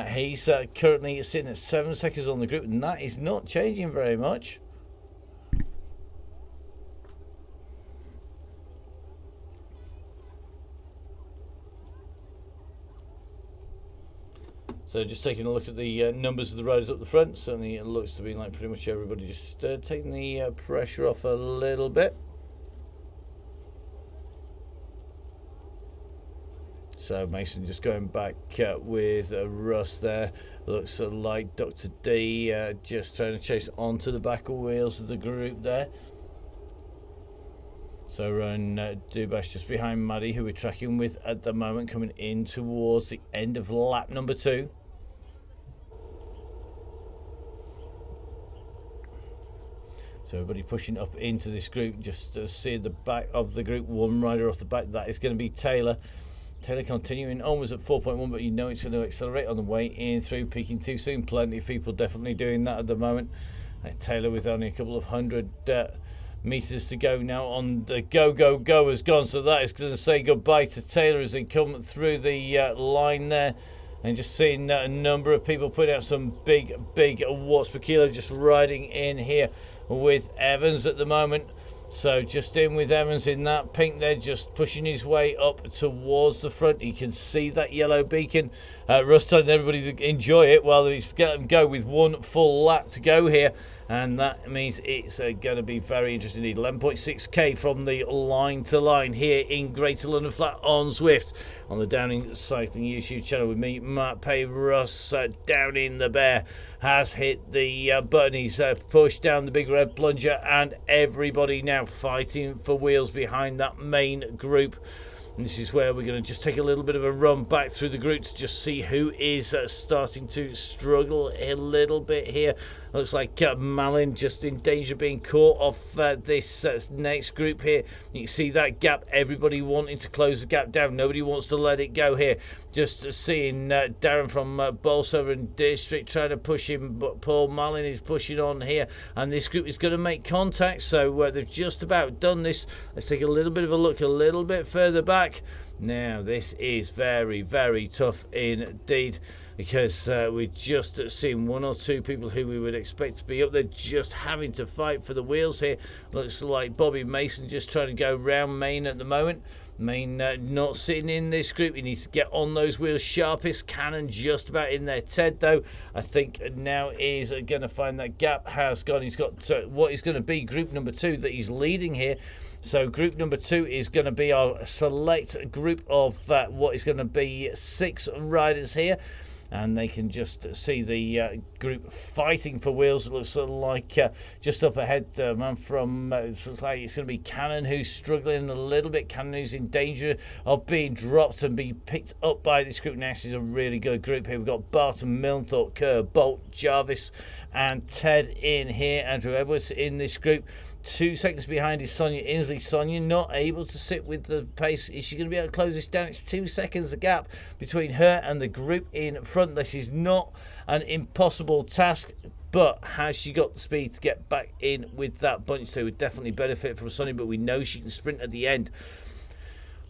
He's currently sitting at 7 seconds on the group, and that is not changing very much. So just taking a look at the numbers of the riders up the front, certainly it looks to be like pretty much everybody just taking the pressure off a little bit. So Mason just going back with Russ there. Looks like Dr. D just trying to chase onto the back wheels of the group there. So Rowan Dubash just behind Maddie, who we're tracking with at the moment, coming in towards the end of lap number 2. So everybody pushing up into this group, just see the back of the group. One rider off the back, that is going to be Taylor. Taylor continuing onwards at 4.1, but you know it's going to accelerate on the way in through, peaking too soon. Plenty of people definitely doing that at the moment. Taylor with only a couple of hundred meters to go now on the go has gone, so that is going to say goodbye to Taylor as they come through the line there. And just seeing a number of people putting out some big watts per kilo, just riding in here with Evans at the moment. So just in with Evans in that pink there, just pushing his way up towards the front. You can see that yellow beacon. Russ telling everybody to enjoy it while he's going to go with 1 full lap to go here. And that means it's going to be very interesting indeed. 11.6k from the line to line here in Greater London Flat on Zwift on the Downing Cycling YouTube channel with me, Matt Payne. Russ down in the bear has hit the button. He's pushed down the big red plunger, and everybody now fighting for wheels behind that main group. And this is where we're going to just take a little bit of a run back through the group to just see who is starting to struggle a little bit here. Looks like Malin just in danger of being caught off this next group here. You can see that gap, everybody wanting to close the gap down. Nobody wants to let it go here. Just seeing Darren from Bolsover and District trying to push him, but Paul Malin is pushing on here. And this group is going to make contact, so they've just about done this. Let's take a little bit of a look a little bit further back. Now this is very tough indeed, because we've just seen 1 or 2 people who we would expect to be up there just having to fight for the wheels here. Looks like Bobby Mason just trying to go round Main at the moment. Main not sitting in this group. He needs to get on those wheels sharpest. Cannon just about in there. Ted though, I think now is going to find that gap has gone. He's got what is going to be group number 2 that he's leading here. So group number 2 is going to be our select group of what is going to be 6 riders here. And they can just see the group fighting for wheels. It looks like just up ahead, man from it looks like it's going to be Cannon who's struggling a little bit. Cannon who's in danger of being dropped and being picked up by this group. Now this is a really good group here. We've got Barton, Milnthorpe, Kerr, Bolt, Jarvis and Ted in here. Andrew Edwards in this group. 2 seconds behind is Sonia Inslee. Sonia not able to sit with the pace. Is she going to be able to close this down? It's 2 seconds the gap between her and the group in front. This is not an impossible task, but has she got the speed to get back in with that bunch? So would definitely benefit from Sonia, but we know she can sprint at the end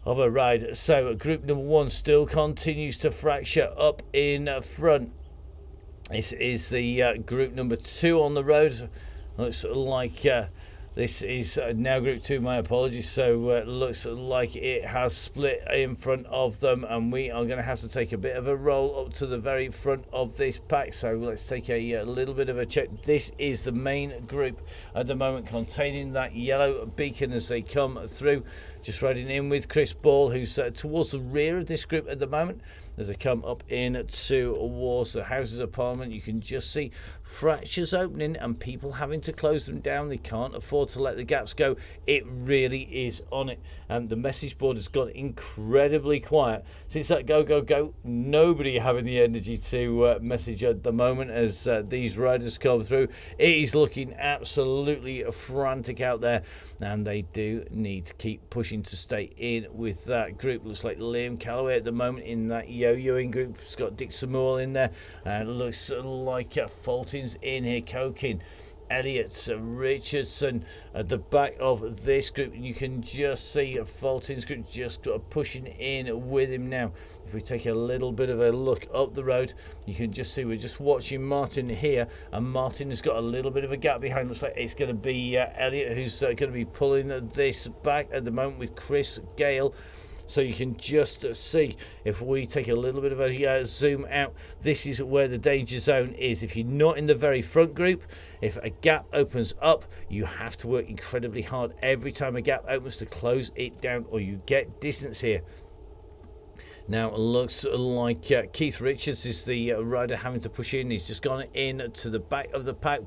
of her ride. So group number 1 still continues to fracture up in front. This is the group number 2 on the road. Looks like this is now group 2, my apologies. So it looks like it has split in front of them, and we are going to have to take a bit of a roll up to the very front of this pack. So let's take a little bit of a check. This is the main group at the moment, containing that yellow beacon as they come through. Just riding in with Chris Ball, who's towards the rear of this group at the moment. As they come up in towards the Houses of Parliament, you can just see fractures opening and people having to close them down. They can't afford to let the gaps go. It really is on it. And the message board has got incredibly quiet since that go, go, go. Nobody having the energy to message at the moment as these riders come through. It is looking absolutely frantic out there, and they do need to keep pushing to stay in with that group. Looks like Liam Calloway at the moment in that yo-yoing group. It's got Dick Samuel in there, and looks like Fulton's in here, Cokin, Elliott, Richardson at the back of this group. You can just see Fulton's group just pushing in with him now. If we take a little bit of a look up the road, you can just see we're just watching Martin here, and Martin has got a little bit of a gap behind. Looks like it's going to be Elliott who's going to be pulling this back at the moment with Chris Gale. So you can just see, if we take a little bit of a zoom out, this is where the danger zone is. If you're not in the very front group, if a gap opens up, you have to work incredibly hard every time a gap opens to close it down, or you get distance here. Now it looks like Keith Richards is the rider having to push in. He's just gone in to the back of the pack.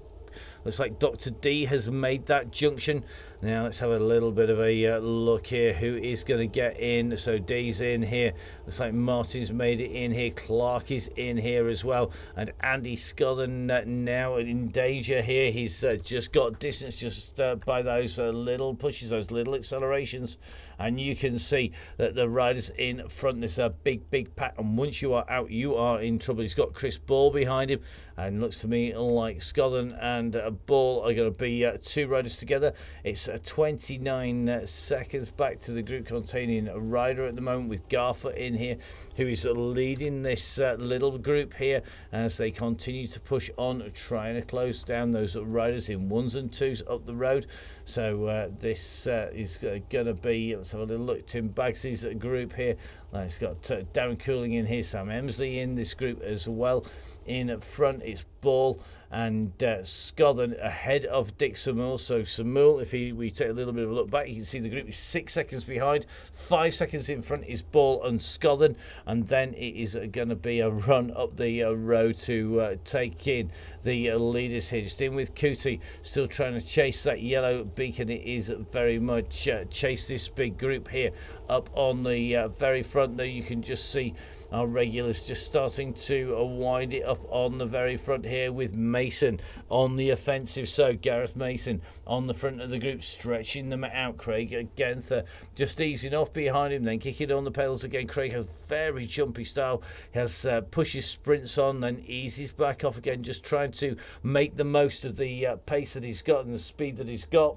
Looks like Dr. D has made that junction. Now let's have a little bit of a look here. Who is going to get in? So D's in here. Looks like Martin's made it in here. Clark is in here as well. And Andy Scullen now in danger here. He's just got distance just by those little pushes, those little accelerations. And you can see that the riders in front, there's a big pack. And once you are out, you are in trouble. He's got Chris Ball behind him. And looks to me like Scullen and Ball are going to be two riders together. It's 29 seconds back to the group containing a rider at the moment, with Garfer in here, who is leading this little group here as they continue to push on, trying to close down those riders in ones and twos up the road. So this is going to be, let's have a little look, Tim Baggs's group here. It's got Darren Cooling in here, Sam Emsley in this group as well. In front it's Ball and Scullen ahead of Dick Samuel. So Samuel, if we take a little bit of a look back, you can see the group is 6 seconds behind. 5 seconds in front is Ball and Scullen, and then it is going to be a run up the road to take in the leaders here. Just in with Cootie, still trying to chase that yellow beacon. It is very much chase this big group here up on the very front there. You can just see our regulars just starting to wind it up on the very front here, with Mason on the offensive. So Gareth Mason on the front of the group, stretching them out. Craig Genther just easing off behind him, then kicking on the pedals again. Craig has very jumpy style. He has pushes sprints on, then eases back off again, just trying to make the most of the pace that he's got and the speed that he's got.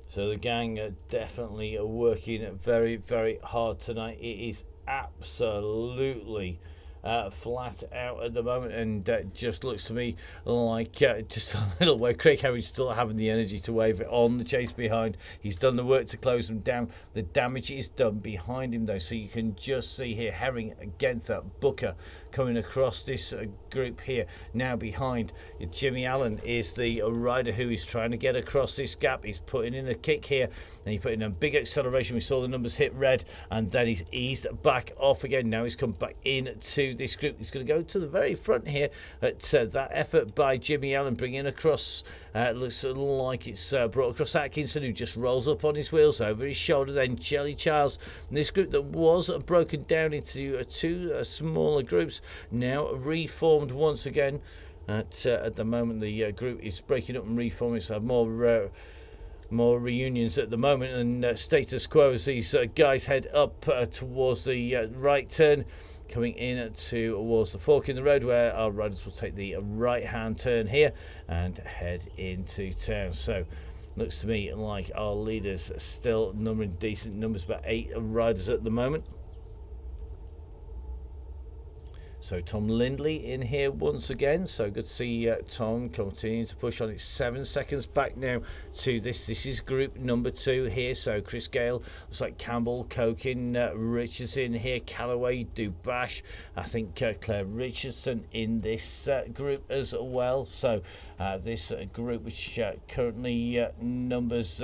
So the gang are definitely working very hard tonight. It is absolutely flat out at the moment, and just looks to me like just a little way. Craig Harry's still having the energy to wave it on the chase behind. He's done the work to close them down. The damage is done behind him though, so you can just see here Herring, Genther, Booker coming across this group here. Now behind Jimmy Allen is the rider who is trying to get across this gap. He's putting in a kick here, and he put in a big acceleration. We saw the numbers hit red, and then he's eased back off again. Now he's come back into this group. He's going to go to the very front here at that effort by Jimmy Allen, bringing across, looks like it's brought across Atkinson, who just rolls up on his wheels over his shoulder. Then Jelly Charles, and this group that was broken down into two smaller groups, now reformed once again. At the moment the group is breaking up and reforming, so more reunions at the moment, and status quo as these guys head up towards the right turn, coming in towards the fork in the road, where our riders will take the right hand turn here and head into town. So looks to me like our leaders still numbering decent numbers, about 8 riders at the moment. So Tom Lindley in here once again. So good to see Tom continuing to push on. It's 7 seconds back now to this. This is group number 2 here. So Chris Gale, looks like Campbell, Cokin, Richardson here, Callaway, Dubash. I think Claire Richardson in this group as well. So this group, which currently numbers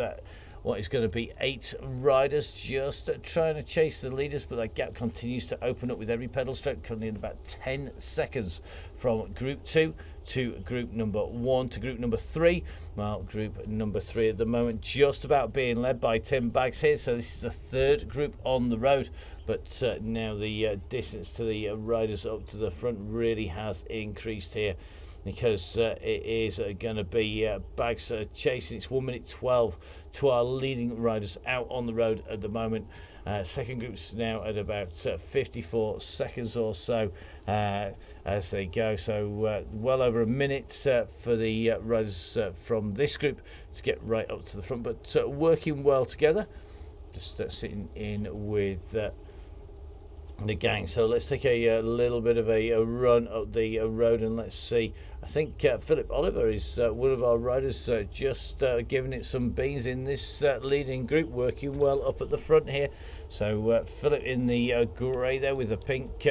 what is going to be 8 riders just trying to chase the leaders, but that gap continues to open up with every pedal stroke, currently in about 10 seconds from Group 2 to Group number 1 to Group number 3. Well, Group number 3 at the moment just about being led by Tim Baggs here, so this is the third group on the road, but now the distance to the riders up to the front really has increased here, because it is going to be Baggs chasing. It's 1 minute 12 to our leading riders out on the road at the moment. Second group's now at about 54 seconds or so as they go. So well over a minute for the riders from this group to get right up to the front, but working well together. Just sitting in with the gang. So let's take a little bit of a run up the road, and let's see. I think Philip Oliver is one of our riders, just giving it some beans in this leading group, working well up at the front here. So Philip in the grey there with the pink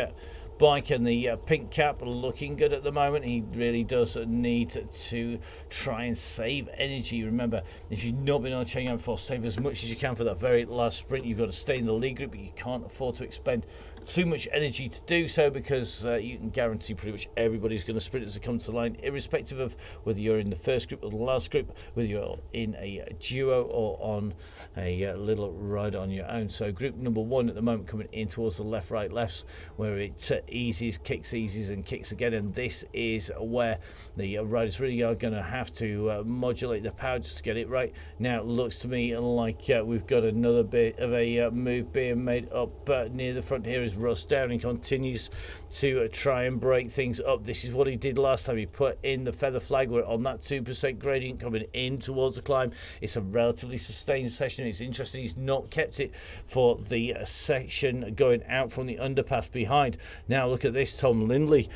bike and the pink cap, looking good at the moment. He really does need to try and save energy. Remember, if you've not been on a Chaingang before, save as much as you can for that very last sprint. You've got to stay in the lead group, but you can't afford to expend too much energy to do so, because you can guarantee pretty much everybody's going to sprint as they come to the line, irrespective of whether you're in the first group or the last group, whether you're in a duo or on a little ride on your own. So group number 1 at the moment coming in towards the left, right, lefts, where it eases, kicks, and kicks again, and this is where the riders really are going to have to modulate the power just to get it right. Now it looks to me like we've got another bit of a move being made up near the front here as Russ Downing continues to try and break things up. This is what he did last time. He put in the feather flag. We're on that 2% gradient coming in towards the climb. It's a relatively sustained session. It's interesting he's not kept it for the section going out from the underpass behind. Now look at this, Tom Lindley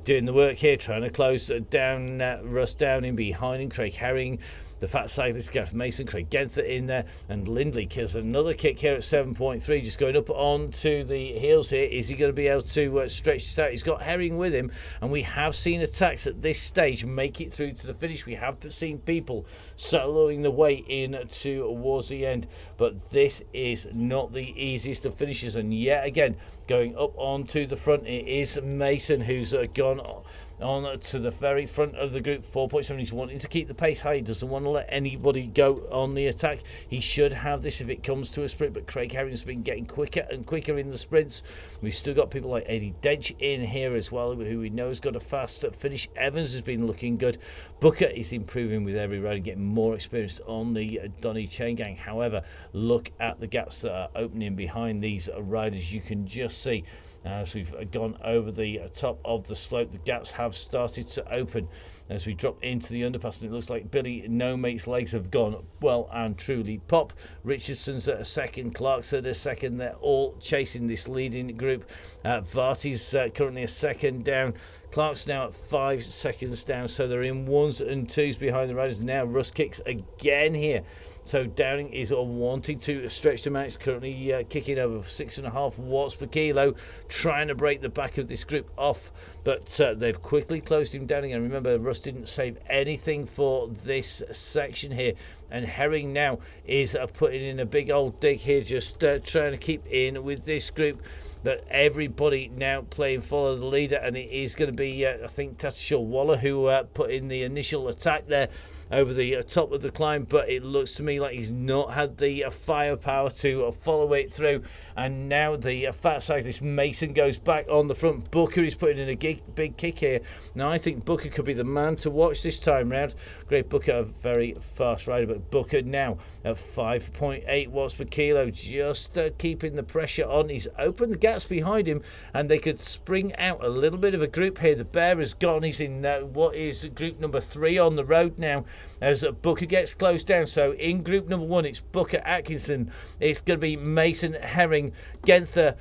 doing the work here, trying to close down Russ Downing behind him. Craig Herring, the fat cyclist, Gareth Mason, Craig Genther in there, and Lindley kills another kick here at 7.3, just going up onto the heels here. Is he going to be able to stretch this out? He's got Herring with him, and we have seen attacks at this stage make it through to the finish. We have seen people soloing the way in towards the end, but this is not the easiest of finishes, and yet again, going up onto the front, it is Mason who's gone on to the very front of the group. 4.7. He's wanting to keep the pace high. He doesn't want to let anybody go on the attack. He should have this if it comes to a sprint, but Craig Herring's been getting quicker and quicker in the sprints. We've still got people like Eddie Dench in here as well, who we know has got a fast finish. Evans has been looking good. Booker is improving with every ride, getting more experienced on the Donny Chaingang. However, look at the gaps that are opening behind these riders. You can just see as we've gone over the top of the slope, the gaps have started to open as we drop into the underpass, and it looks like Billy No Mate's legs have gone well and truly pop. Richardson's at a second, Clark's at a second. They're all chasing this leading group. Varty's currently a second down. Clark's now at 5 seconds down, so they're in 1s and 2s behind the riders. Now Russ kicks again here. So Downing is wanting to stretch them out. It's currently kicking over 6.5 watts per kilo, trying to break the back of this group off, but they've quickly closed him down again. Remember, Russ didn't save anything for this section here, and Herring now is putting in a big old dig here, just trying to keep in with this group. But everybody now playing follow the leader, and it is going to be, I think, Tatishul Waller who put in the initial attack there over the top of the climb, but it looks to me like he's not had the firepower to follow it through. And now the fat cyclist Mason goes back on the front. Booker is putting in a big kick here. Now I think Booker could be the man to watch this time round. Great Booker, a very fast rider, but Booker now at 5.8 watts per kilo, just keeping the pressure on. He's opened the gaps behind him, and they could spring out a little bit of a group here. The Bear has gone. He's in what is group number 3 on the road now as Booker gets closed down. So in group number 1, it's Booker, Atkinson. It's going to be Mason, Herring, Genther,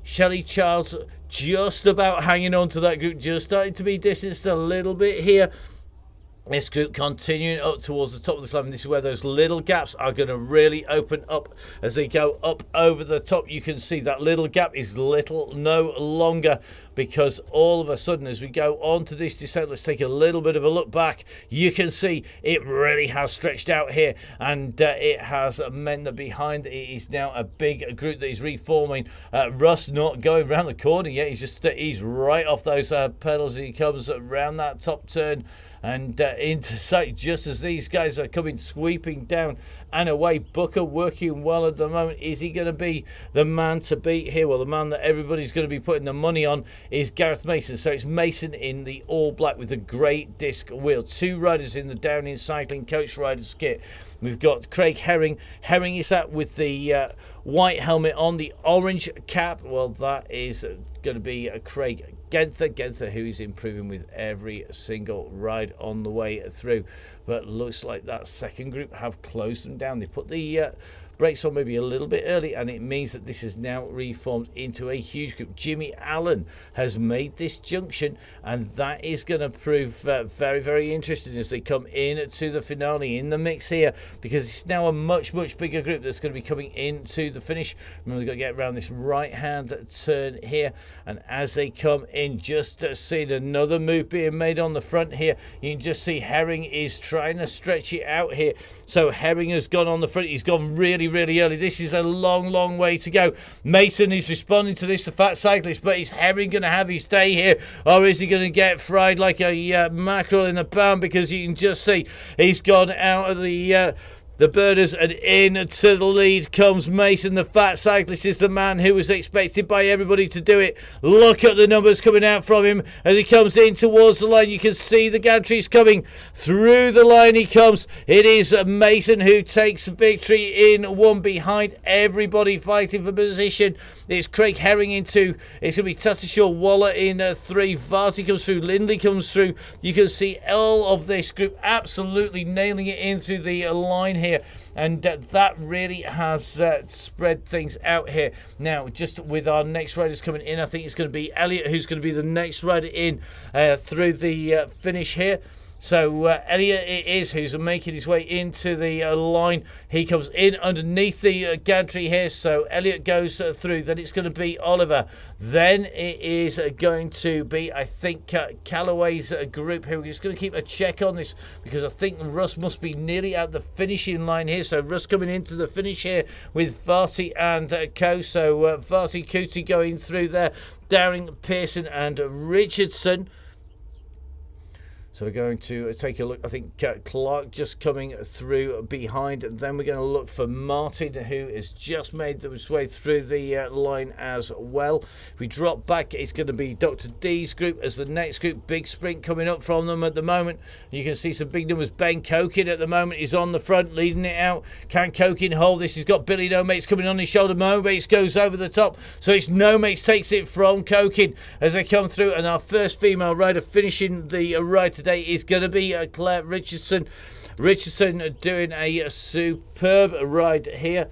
Shelley Charles, just about hanging on to that group, just starting to be distanced a little bit here. This group continuing up towards the top of the climb. This is where those little gaps are going to really open up as they go up over the top. You can see that little gap is little no longer, because all of a sudden as we go on to this descent, let's take a little bit of a look back. You can see it really has stretched out here, and it has meant that behind it is now a big group that is reforming. Russ not going around the corner yet. He's right off those pedals as he comes around that top turn and into sight just as these guys are coming sweeping down and away. Booker working well at the moment. Is he going to be the man to beat here? Well, the man that everybody's going to be putting the money on is Gareth Mason. So it's Mason in the all black with the grey disc wheel. Two riders in the Downhill Cycling Coach Riders kit. We've got Craig Herring. Herring is out with the white helmet on, the orange cap. Well, that is going to be Craig Genther, who is improving with every single ride on the way through. But looks like that second group have closed them down. They put the brakes on maybe a little bit early, and it means that this is now reformed into a huge group. Jimmy Allen has made this junction, and that is going to prove very, very interesting as they come in to the finale in the mix here, because it's now a much bigger group that's going to be coming into the finish. Remember, they've got to get around this right hand turn here, and as they come in, just seeing another move being made on the front here. You can just see Herring is trying to stretch it out here. So Herring has gone on the front. He's gone really early. This is a long way to go. Mason is responding to this, the fat cyclist, but is Herring going to have his day here, or is he going to get fried like a mackerel in a pan? Because you can just see he's gone out of the birders, and into the lead comes Mason. The fat cyclist is the man who was expected by everybody to do it. Look at the numbers coming out from him as he comes in towards the line. You can see the gantries coming through the line. He comes. It is Mason who takes victory in one, behind everybody fighting for position. It's Craig Herring in two. It's going to be Tattershaw Waller in three. Varty comes through. Lindley comes through. You can see all of this group absolutely nailing it in through the line here. And that really has spread things out here. Now, just with our next riders coming in, I think it's going to be Elliot who's going to be the next rider in through the finish here. So Elliot it is who's making his way into the line. He comes in underneath the gantry here. So Elliot goes through. Then it's going to be Oliver. Then it is going to be, I think, Callaway's group, who is going to keep a check on this, because I think Russ must be nearly at the finishing line here. So Russ coming into the finish here with Varty and Co. So Varty, Cootie going through there. Downing, Pearson and Richardson. So we're going to take a look. I think Clark just coming through behind. Then we're going to look for Martin, who has just made his way through the line as well. If we drop back, it's going to be Dr. D's group as the next group. Big sprint coming up from them at the moment. You can see some big numbers. Ben Cokin at the moment is on the front, leading it out. Can Cokin hold this? He's got Billy No Mates coming on his shoulder. No Mates goes over the top. So it's No Mates takes it from Cokin as they come through. And our first female rider finishing the ride today is going to be Claire Richardson. Richardson doing a superb ride here.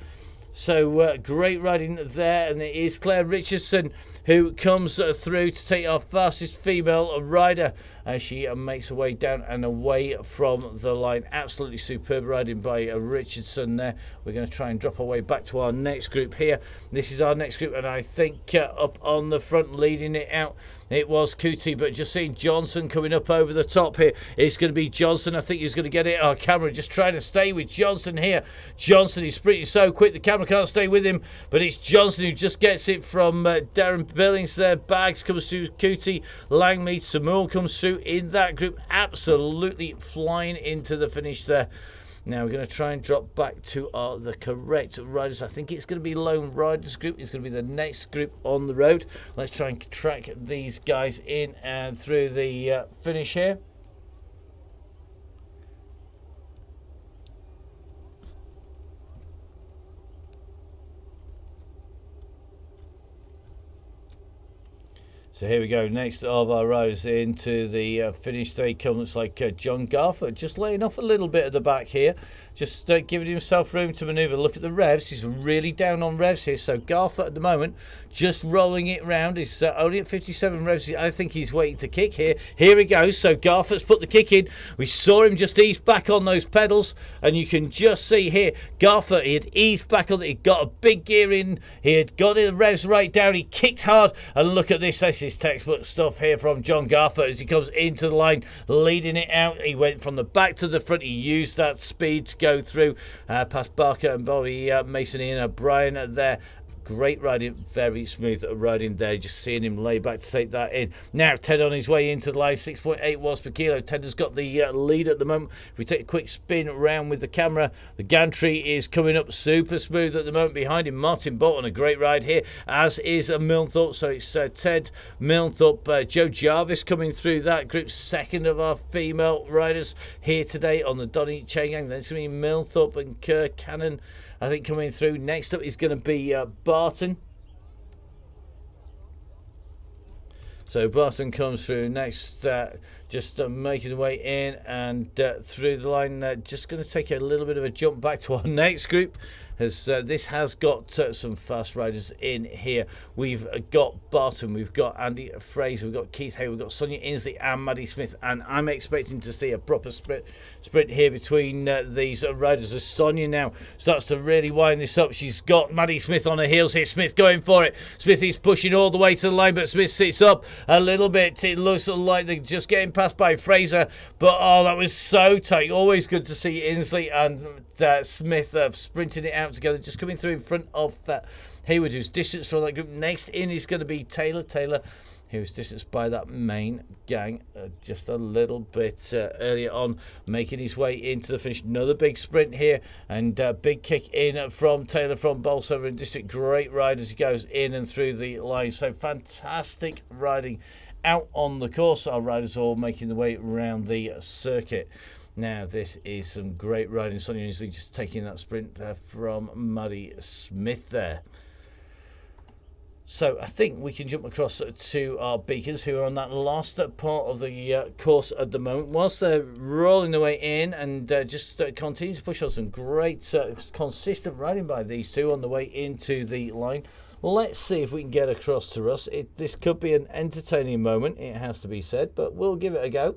So great riding there, and it is Claire Richardson who comes through to take our fastest female rider as she makes her way down and away from the line. Absolutely superb riding by Richardson there. We're going to try and drop our way back to our next group here. This is our next group, and I think up on the front leading it out, it was Cootie, but just seeing Johnson coming up over the top here. It's going to be Johnson. I think he's going to get it. Our camera just trying to stay with Johnson here. Johnson is sprinting so quick, the camera can't stay with him, but it's Johnson who just gets it from Darren Billings there. Bags comes through Cootie. Langmead, Samuel comes through in that group. Absolutely flying into the finish there. Now we're going to try and drop back to the correct riders. I think it's going to be Lone Riders group. It's going to be the next group on the road. Let's try and track these guys in and through the finish here. So here we go. Next of our riders into the finish, they come. Looks like John Garford just laying off a little bit at the back here, just giving himself room to manoeuvre. Look at the revs. He's really down on revs here. So Garford at the moment just rolling it round. He's only at 57 revs. I think he's waiting to kick here. Here he goes. So Garford's put the kick in. We saw him just ease back on those pedals, and you can just see here Garford, he had eased back on it. He got a big gear in. He had got the revs right down. He kicked hard, and look at this. This is textbook stuff here from John Garford as he comes into the line, leading it out. He went from the back to the front. He used that speed to go through past Barker and Bobby Mason and Brian there. Great riding, very smooth riding there. Just seeing him lay back to take that in. Now Ted on his way into the line, 6.8 watts per kilo. Ted has got the lead at the moment. If we take a quick spin around with the camera, the gantry is coming up super smooth at the moment. Behind him, Martin Bolton, a great ride here, as is Milnthorpe. So it's Ted, Milnthorpe, Joe Jarvis coming through that group. Second of our female riders here today on the Donny Chaingang. Then it's going to be Milnthorpe and Kerr Cannon, I think, coming through. Next up is going to be Barton. So Barton comes through next, just making the way in and through the line. Just going to take a little bit of a jump back to our next group, as this has got some fast riders in here. We've got Barton, we've got Andy Fraser, we've got Keith Hay, we've got Sonia Inslee and Maddie Smith, and I'm expecting to see a proper sprint here between these riders, as Sonia now starts to really wind this up. She's got Maddie Smith on her heels here. Smith going for it. Smith is pushing all the way to the line, but Smith sits up a little bit. It looks like they're just getting passed by Fraser, but oh, that was so tight. Always good to see Inslee and Smith sprinting it out together, just coming through in front of Hayward, who's distanced from that group. Next in is going to be Taylor, who's distanced by that main gang just a little bit earlier on, making his way into the finish. Another big sprint here, and big kick in from Taylor from Bolsover and District. Great ride as he goes in and through the line. So fantastic riding out on the course. Our riders all making the way around the circuit. Now this is some great riding. Sonia Inslee just taking that sprint from Maddie Smith there. So I think we can jump across to our beacons, who are on that last part of the course at the moment, whilst they're rolling their way in, and just continue to push on. Some great consistent riding by these two on the way into the line. Let's see if we can get across to Russ. This could be an entertaining moment, it has to be said, but we'll give it a go.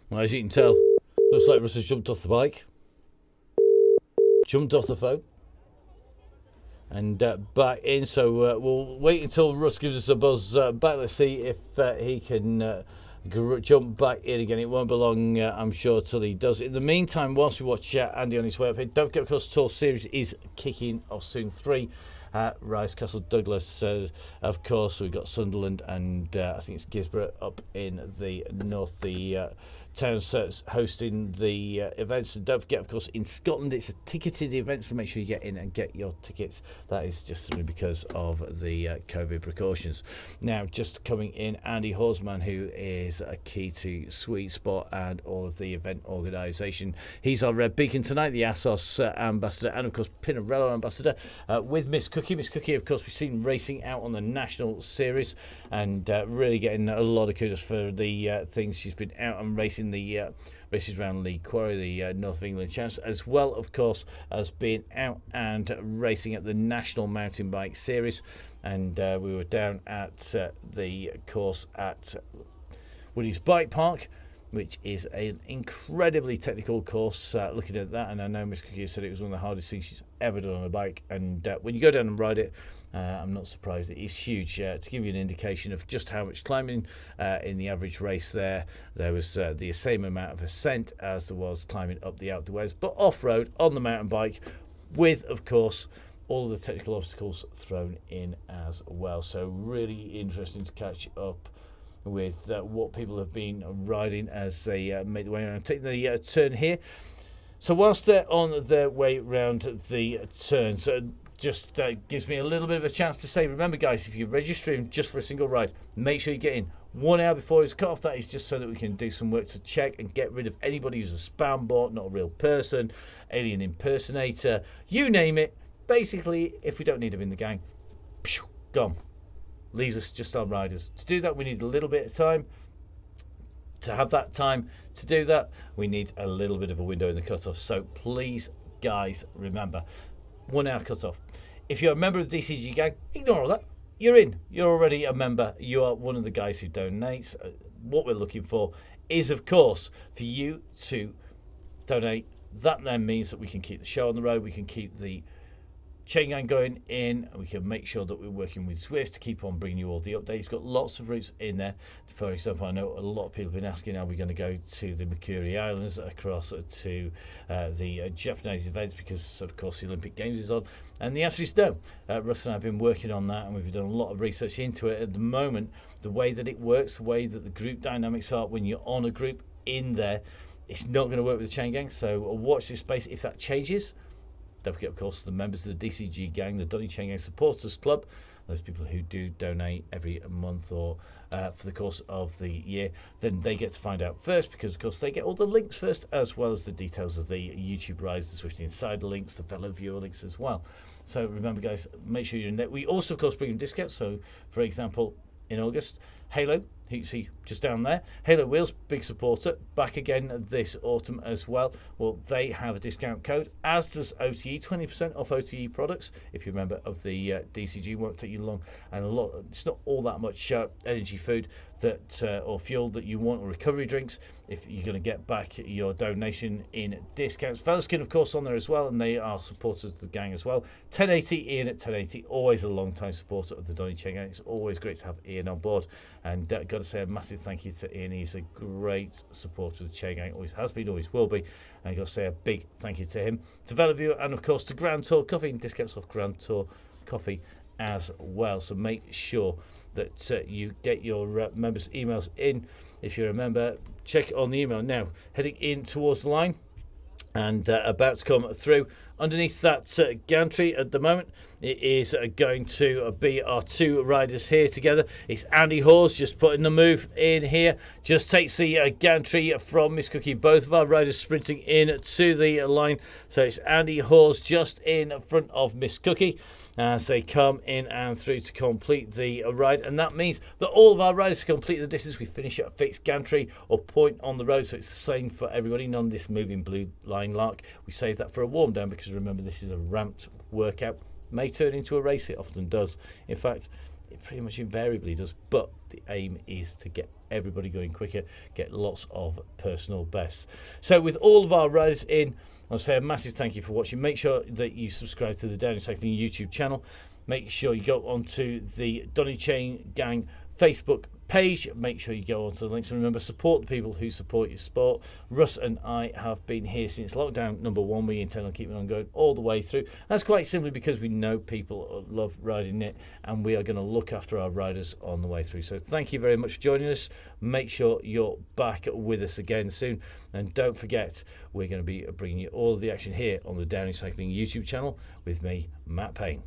Well, as you can tell, looks like Russ has jumped off the bike, jumped off the phone, and back in. So we'll wait until Russ gives us a buzz back. Let's see if he can jump back in again. It won't be long, I'm sure, till he does. In the meantime, whilst we watch Andy on his way up here, don't forget, of course, Tour Series is kicking off soon. 3 Rice, Castle Douglas, of course. We've got Sunderland and I think it's Gisborough up in the north. The towns hosting the events. And don't forget, of course, in Scotland it's a ticketed event, so make sure you get in and get your tickets. That is just simply because of the COVID precautions. Now, just coming in, Andy Horsman, who is a key to Sweet Spot and all of the event organisation. He's our red beacon tonight, the ASOS ambassador, and of course Pinarello ambassador, with Miss Cookie. Miss Cookie, of course, we've seen racing out on the National Series, and really getting a lot of kudos for the things she's been out and racing, the races around Lee Quarry, the North of England Champs, as well, of course, as being out and racing at the National Mountain Bike Series. And we were down at the course at Woody's Bike Park, which is an incredibly technical course. Looking at that, and I know Miss Cookie said it was one of the hardest things she's ever done on a bike, and when you go down and ride it, I'm not surprised. It is huge. To give you an indication of just how much climbing in the average race there was the same amount of ascent as there was climbing up the Alpe d'Huez, but off-road on the mountain bike, with, of course, all of the technical obstacles thrown in as well. So really interesting to catch up with what people have been riding as they make their way around. Taking the turn here. So whilst they're on their way round the turn, so just gives me a little bit of a chance to say, remember guys, if you're registering just for a single ride, make sure you get in 1 hour before it's cut off. That is just so that we can do some work to check and get rid of anybody who's a spam bot, not a real person, alien impersonator, you name it. Basically, if we don't need them in the gang, gone. Leaves us just our riders. To do that, we need a little bit of time. To have that time to do that, we need a little bit of a window in the cutoff. So please, guys, remember, 1 hour cutoff. If you're a member of the DCG gang, ignore all that. You're in. You're already a member. You are one of the guys who donates. What we're looking for is, of course, for you to donate. That then means that we can keep the show on the road. We can keep the Chaingang going in, and we can make sure that we're working with Swift to keep on bringing you all the updates. Got lots of routes in there. For example, I know a lot of people have been asking, are we going to go to the Mercury Islands, across to the Japanese events, because of course the Olympic Games is on? And the answer is no. Russ and I have been working on that, and we've done a lot of research into it. At the moment, the way that it works, the way that the group dynamics are when you're on a group in there, it's not going to work with the Chaingang. So watch this space. If that changes, don't forget, of course, the members of the DCG gang, the Donny Chaingang Supporters Club, those people who do donate every month or for the course of the year, then they get to find out first, because, of course, they get all the links first, as well as the details of the YouTube Rise, the Swift Insider links, the fellow viewer links as well. So remember, guys, make sure you're in there. We also, of course, bring in discounts. So, for example, in August, Halo, who you see just down there, Halo Wheels, big supporter, back again this autumn as well. Well, they have a discount code, as does OTE, 20% off OTE products. If you're a member of the DCG, won't take you long, and a lot. It's not all that much energy food that or fuel that you want, or recovery drinks. If you're going to get back your donation in discounts, Fellaskin, of course, on there as well, and they are supporters of the gang as well. 1080 Ian at 1080, always a long time supporter of the Donny Chaingang. It's always great to have Ian on board, and got to say a massive thank you to Ian. He's a great supporter of the Chaingang, always has been, always will be, and got to say a big thank you to him, to Velaview, and of course to Grand Tour Coffee, and discounts off Grand Tour Coffee as well. So make sure that you get your members' emails in. If you're a member, check on the email now. Heading in towards the line, and about to come through underneath that gantry at the moment, it is going to be our two riders here together. It's Andy Hawes just putting the move in here, just takes the gantry from Miss Cookie. Both of our riders sprinting in to the line, so it's Andy Hawes just in front of Miss Cookie as they come in and through to complete the ride. And that means that all of our riders complete the distance. We finish at a fixed gantry or point on the road, so it's the same for everybody. None of this moving blue line lark. We save that for a warm down, because remember, this is a ramped workout. May turn into a race, it often does. In fact, it pretty much invariably does, but the aim is to get everybody going quicker, get lots of personal bests. So with all of our riders in, I'll say a massive thank you for watching. Make sure that you subscribe to the Downey Cycling YouTube channel. Make sure you go onto the Donny Chaingang Facebook page. Make sure you go onto the links, and remember, support the people who support your sport. Russ and I have been here since lockdown number one. We intend on keeping on going all the way through. That's quite simply because we know people love riding it, and we are going to look after our riders on the way through. So thank you very much for joining us. Make sure you're back with us again soon, and don't forget, we're going to be bringing you all of the action here on the Downey Cycling YouTube channel with me, Matt Payne.